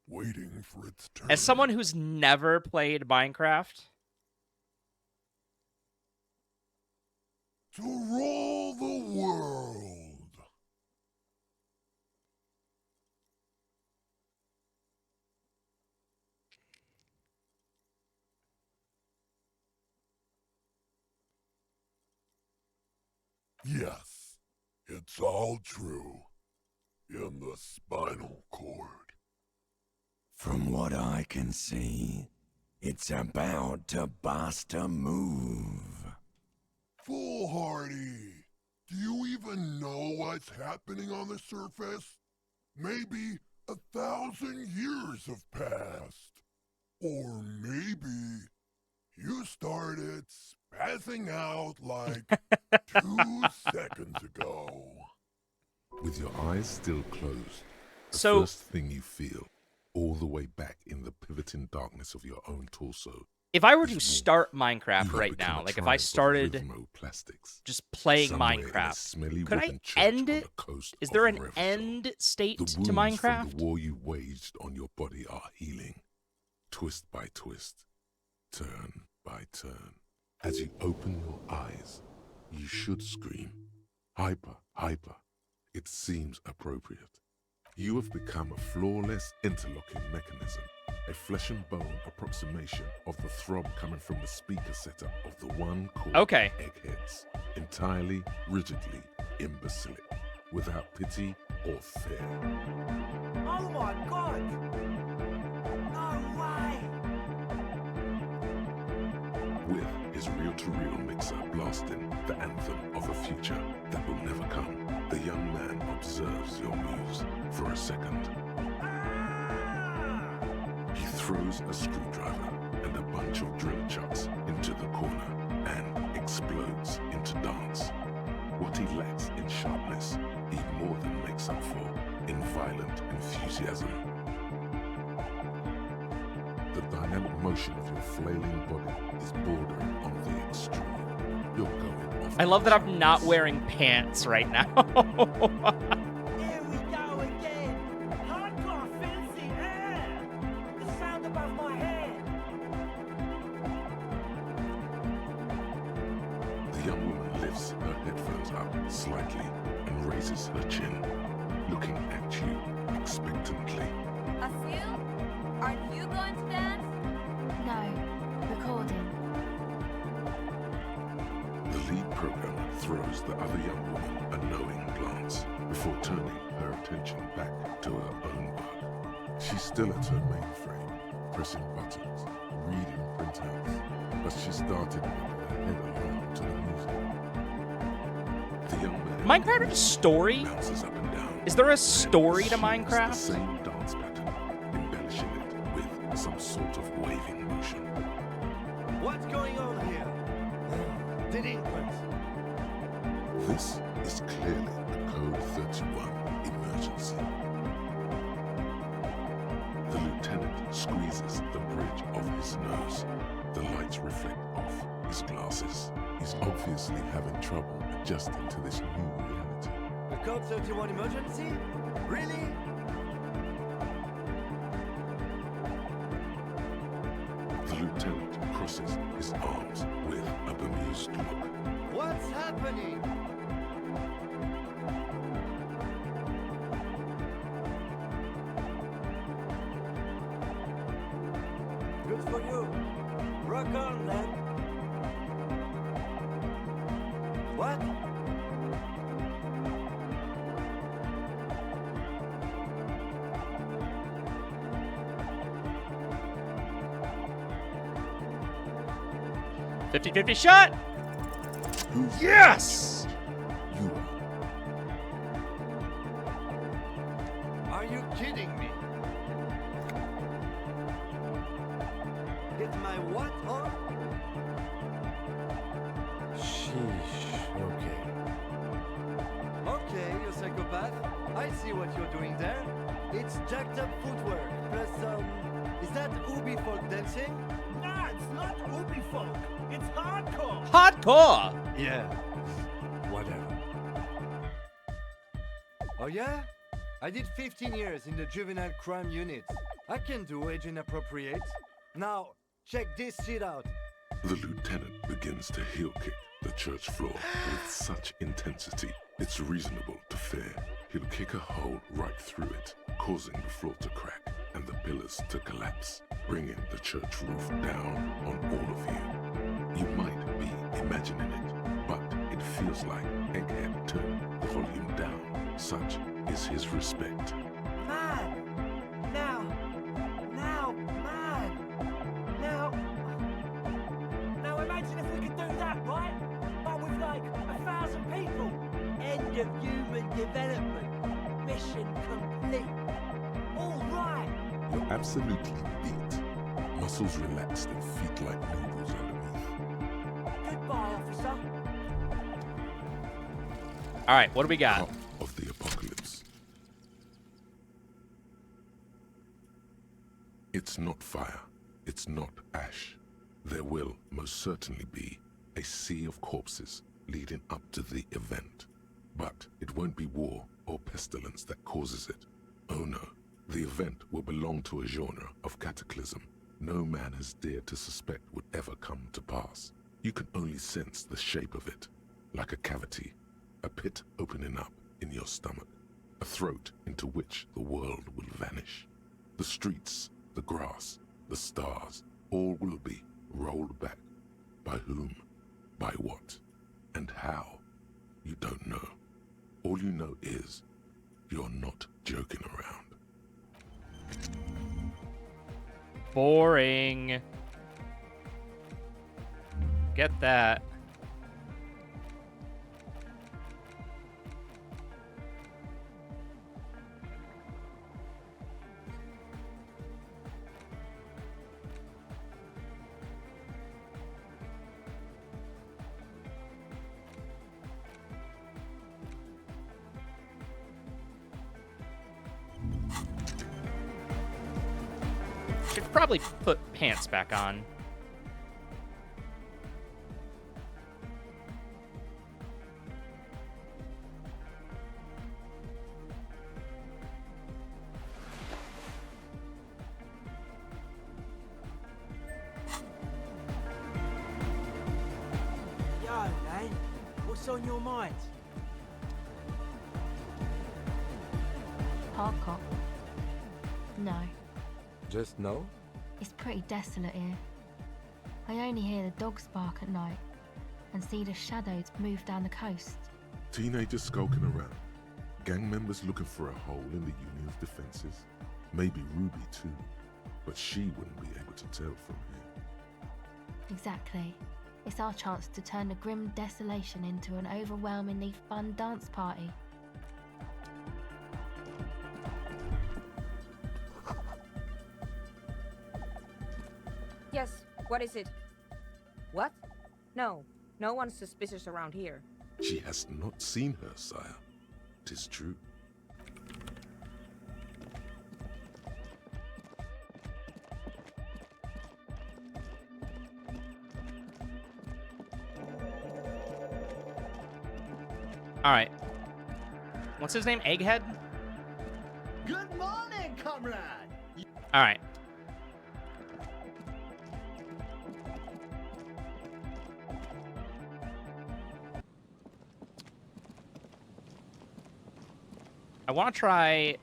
waiting for its turn. As someone who's never played Minecraft... To rule the world. Yes, it's all true. In the spinal cord. From what I can see, it's about to bust a move. Foolhardy, do you even know what's happening on the surface? Maybe 1,000 years have passed. Or maybe you started spazzing out like 2 seconds ago. With your eyes still closed, the So- first thing you feel, all the way back in the pivoting darkness of your own torso, If I were to start Minecraft right now, like if I started just playing Minecraft, could I end it? Is there an end state the to wounds Minecraft? from the war you waged on your body are healing, twist by twist, turn by turn. As you open your eyes, you should scream, hyper, hyper. It seems appropriate. You have become a flawless interlocking mechanism, a flesh and bone approximation of the throb coming from the speaker setup of the one called Eggheads, entirely, rigidly, imbecilic, without pity or fear. Oh my god! No way! With his reel-to-reel mixer blasting the anthem of a future that will never come, the young man observes your moves for a second. He throws a screwdriver and a bunch of drill chucks into the corner and explodes into dance. What he lacks in sharpness, he more than makes up for in violent enthusiasm. The dynamic motion of your flailing body is bordering on the extreme. You're going off. I love that I'm not wearing pants right now. Here we go again. Hardcore fancy air. The sound above my head. The young woman lifts her headphones up slightly and raises her chin, looking at you expectantly. Asil? Aren't you going to dance? No, recording. The lead programmer throws the other young woman a knowing glance before turning her attention back to her own work. She's still at her mainframe, pressing buttons, reading printouts, but she started moving her head along to the music. The young man Minecraft story? bounces up and down. Is there a story to Assumes Minecraft? The same dance pattern, embellishing it with some sort of waving motion. What's going on here? Delinquents. This is clearly a Code 31 emergency. The lieutenant squeezes the bridge of his nose. The lights reflect off his glasses. He's obviously having trouble adjusting to this new reality. The Code 31 emergency? Really? The lieutenant crosses his arms with a bemused look. What's happening? Good for you. Rock on, then. What? $50-50 shot! Yes! You Are you kidding me? Get my what on? Sheesh, okay. Okay, you psychopath. I see what you're doing there. It's jacked up footwork, plus is that Ubi folk dancing? No, it's not Ubi folk. It's hardcore. Hardcore! Yeah. Whatever. Oh yeah? I did 15 years in the juvenile crime unit. I can do age inappropriate. Now, check this shit out. The lieutenant begins to heel kick the church floor with such intensity, it's reasonable to fear he'll kick a hole right through it, causing the floor to crack and the pillars to collapse, bringing the church roof down on all of you. You might be imagining it, but it feels like Egghead turned the volume down. Such is his respect. Man! Now, man! Now imagine if we could do that, right? But with like 1,000 people. End of human development. Mission complete. All right. You're absolutely beat. Muscles relaxed and feet like noodles underneath. Goodbye, officer. All right, what do we got? Top of the apocalypse. It's not fire. It's not ash. There will most certainly be a sea of corpses leading up to the event. But it won't be war or pestilence that causes it. Oh no, the event will belong to a genre of cataclysm no man has dared to suspect would ever come to pass. You can only sense the shape of it, like a cavity, a pit opening up in your stomach, a throat into which the world will vanish. The streets, the grass, the stars, all will be rolled back. By whom, by what, and how, you don't know. All you know is, you're not joking around. Boring. Get that. should probably put pants back on. Yo, man, what's on your mind? Hardcore. No, Just no? it's pretty desolate here. I only hear the dogs bark at night and see the shadows move down the coast. Teenagers skulking around. Gang members looking for a hole in the Union's defenses. Maybe Ruby too. But she wouldn't be able to tell from here. Exactly. It's our chance to turn the grim desolation into an overwhelmingly fun dance party. Yes, what is it? What? No, no one's suspicious around here. She has not seen her, sire. 'Tis true. All right. What's his name? Egghead? Good morning, comrade. All right. I want to try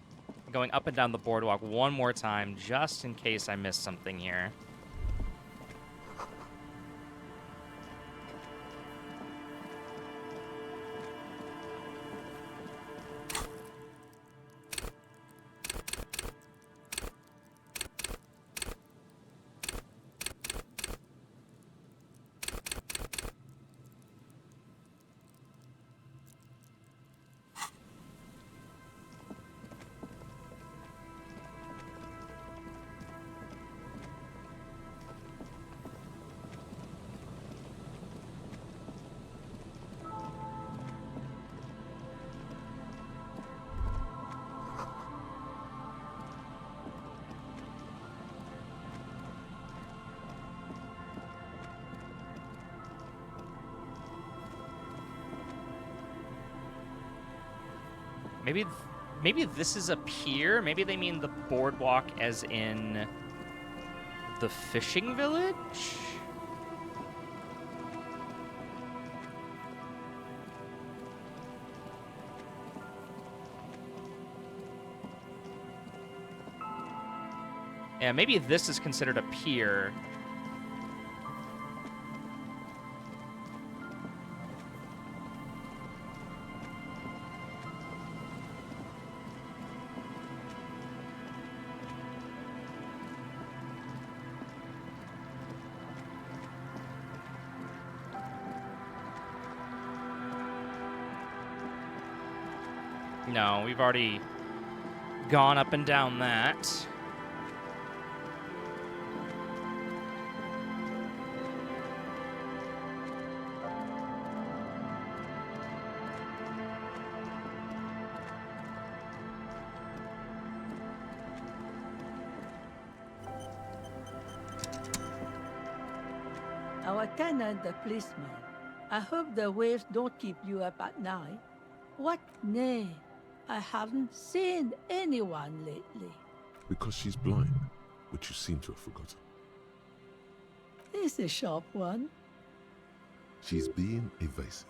going up and down the boardwalk one more time, just in case I missed something here. Maybe this is a pier. Maybe they mean the boardwalk as in the fishing village? Yeah, maybe this is considered a pier. No, we've already gone up and down that. Our tenant, the policeman. I hope the waves don't keep you up at night. What nay? I haven't seen anyone lately. Because she's blind, which you seem to have forgotten. He's a sharp one. She's being evasive.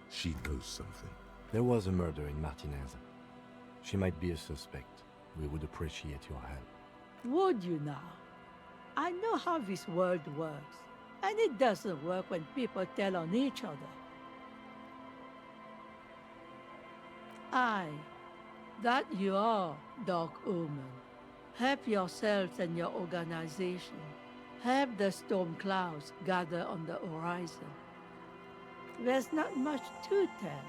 She knows something. There was a murder in Martinez. She might be a suspect. We would appreciate your help. Would you now? I know how this world works, and it doesn't work when people tell on each other. Aye, that you are, Dark Omen. Help yourselves and your organization. Help the storm clouds gather on the horizon. There's not much to tell.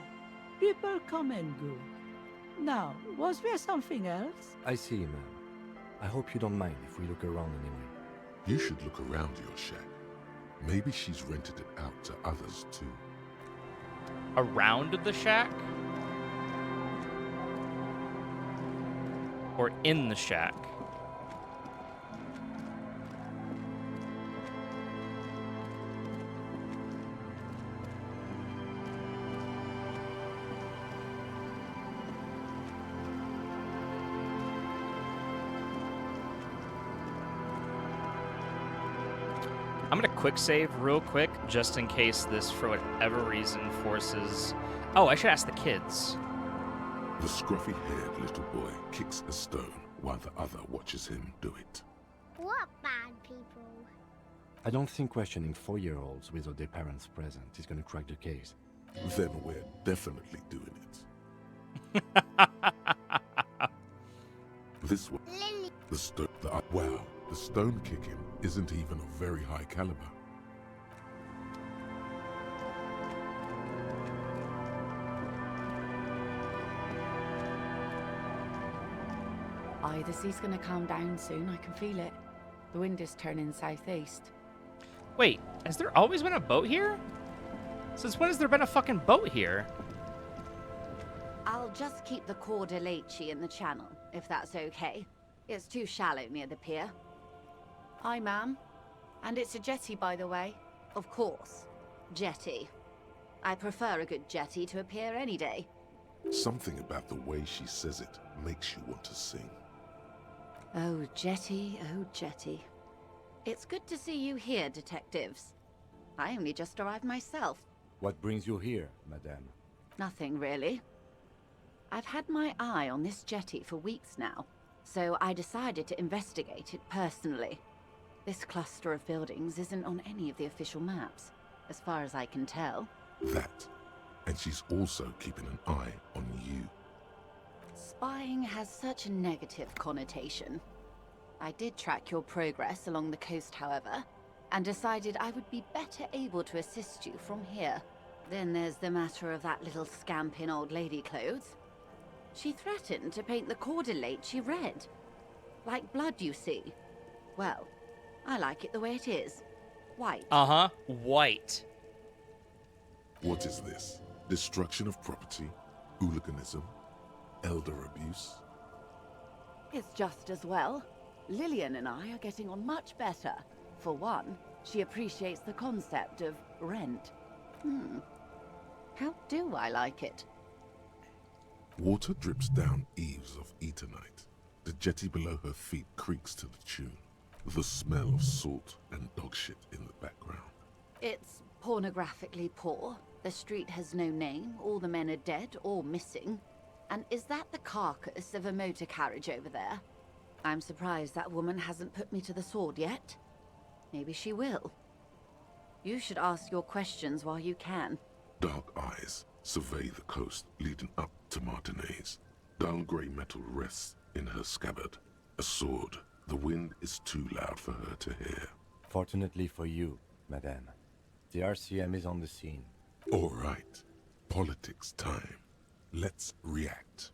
People come and go. Now, was there something else? I see, ma'am. I hope you don't mind if we look around anyway. You should look around your shack. Maybe she's rented it out to others too. Around the shack? Or in the shack? I'm gonna quick save real quick, just in case this, for whatever reason, forces... Oh, I should ask the kids. The scruffy-haired little boy kicks a stone while the other watches him do it. What bad people? I don't think questioning 4-year-olds without their parents present is gonna crack the case. Then we're definitely doing it. This one. Wow, the stone kicking isn't even of very high caliber. Aye, the sea's gonna calm down soon. I can feel it. The wind is turning southeast. Wait, has there always been a boat here? Since when has there been a fucking boat here? I'll just keep the Corda Lacey in the channel, if that's okay. It's too shallow near the pier. Aye, ma'am. And it's a jetty, by the way. Of course. Jetty. I prefer a good jetty to a pier any day. Something about the way she says it makes you want to sing. Oh, Jetty, oh, Jetty. It's good to see you here, detectives. I only just arrived myself. What brings you here, madame? Nothing, really. I've had my eye on this jetty for weeks now, so I decided to investigate it personally. This cluster of buildings isn't on any of the official maps, as far as I can tell. That. And she's also keeping an eye on you. Spying has such a negative connotation. I did track your progress along the coast, however, and decided I would be better able to assist you from here. Then there's the matter of that little scamp in old lady clothes. She threatened to paint the cordelate she read. Like blood, you see. Well, I like it the way it is. White. Uh-huh. White. What is this? Destruction of property? Hooliganism? Elder abuse? It's just as well. Lillian and I are getting on much better. For one, she appreciates the concept of rent. How do I like it? Water drips down eaves of Eternite. The jetty below her feet creaks to the tune. The smell of salt and dog shit in the background. It's pornographically poor. The street has no name, all the men are dead or missing. And is that the carcass of a motor carriage over there? I'm surprised that woman hasn't put me to the sword yet. Maybe she will. You should ask your questions while you can. Dark eyes survey the coast leading up to Martinez. Dull grey metal rests in her scabbard. A sword. The wind is too loud for her to hear. Fortunately for you, madame, the RCM is on the scene. All right. Politics time. Let's react.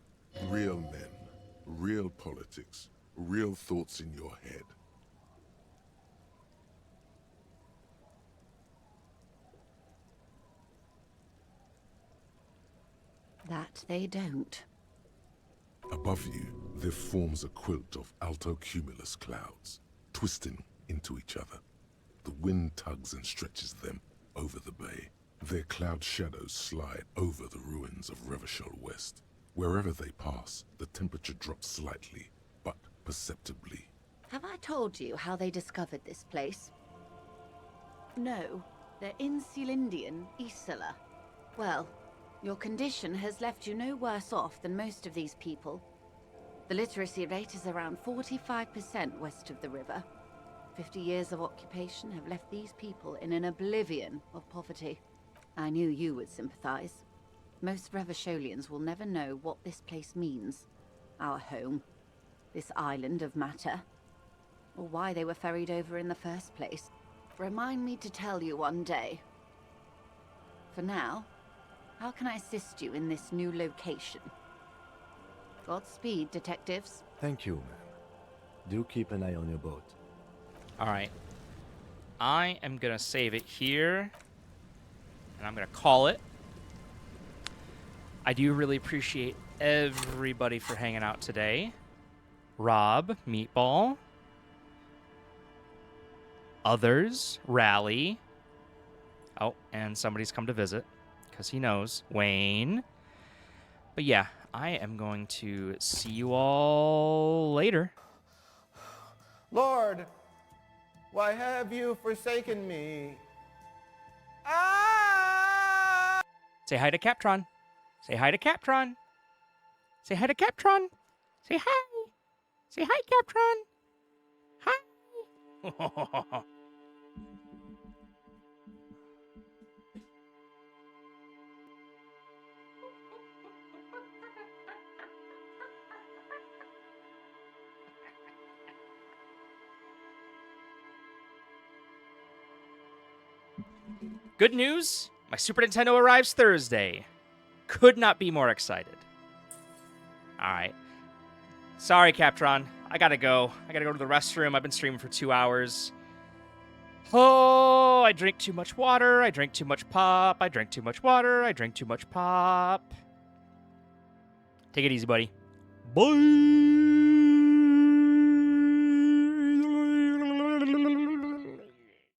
Real men, real politics, real thoughts in your head. That they don't. Above you, there forms a quilt of altocumulus clouds, twisting into each other. The wind tugs and stretches them over the bay. Their cloud shadows slide over the ruins of Revachol West. Wherever they pass, the temperature drops slightly, but perceptibly. Have I told you how they discovered this place? No, they're in Celindian, Isola. Well, your condition has left you no worse off than most of these people. The literacy rate is around 45% west of the river. 50 years of occupation have left these people in an oblivion of poverty. I knew you would sympathize. Most Revacholians will never know what this place means. Our home. This island of matter. Or why they were ferried over in the first place. Remind me to tell you one day. For now, how can I assist you in this new location? Godspeed, detectives. Thank you, ma'am. Do keep an eye on your boat. All right. I am going to save it here. And I'm going to call it. I do really appreciate everybody for hanging out today. Rob, Meatball. Others, Rally. Oh, and somebody's come to visit. Because he knows. Wayne. But yeah, I am going to see you all later. Lord, Why have you forsaken me? Say hi to Captron. Say hi to Captron. Say hi to Captron. Say hi. Say hi, Captron. Hi. Good news, my Super Nintendo arrives Thursday. Could not be more excited. Alright. Sorry, Captron. I gotta go. I gotta go to the restroom. I've been streaming for 2 hours. Oh, I drink too much water. I drink too much pop. I drink too much water. I drink too much pop. Take it easy, buddy. Bye.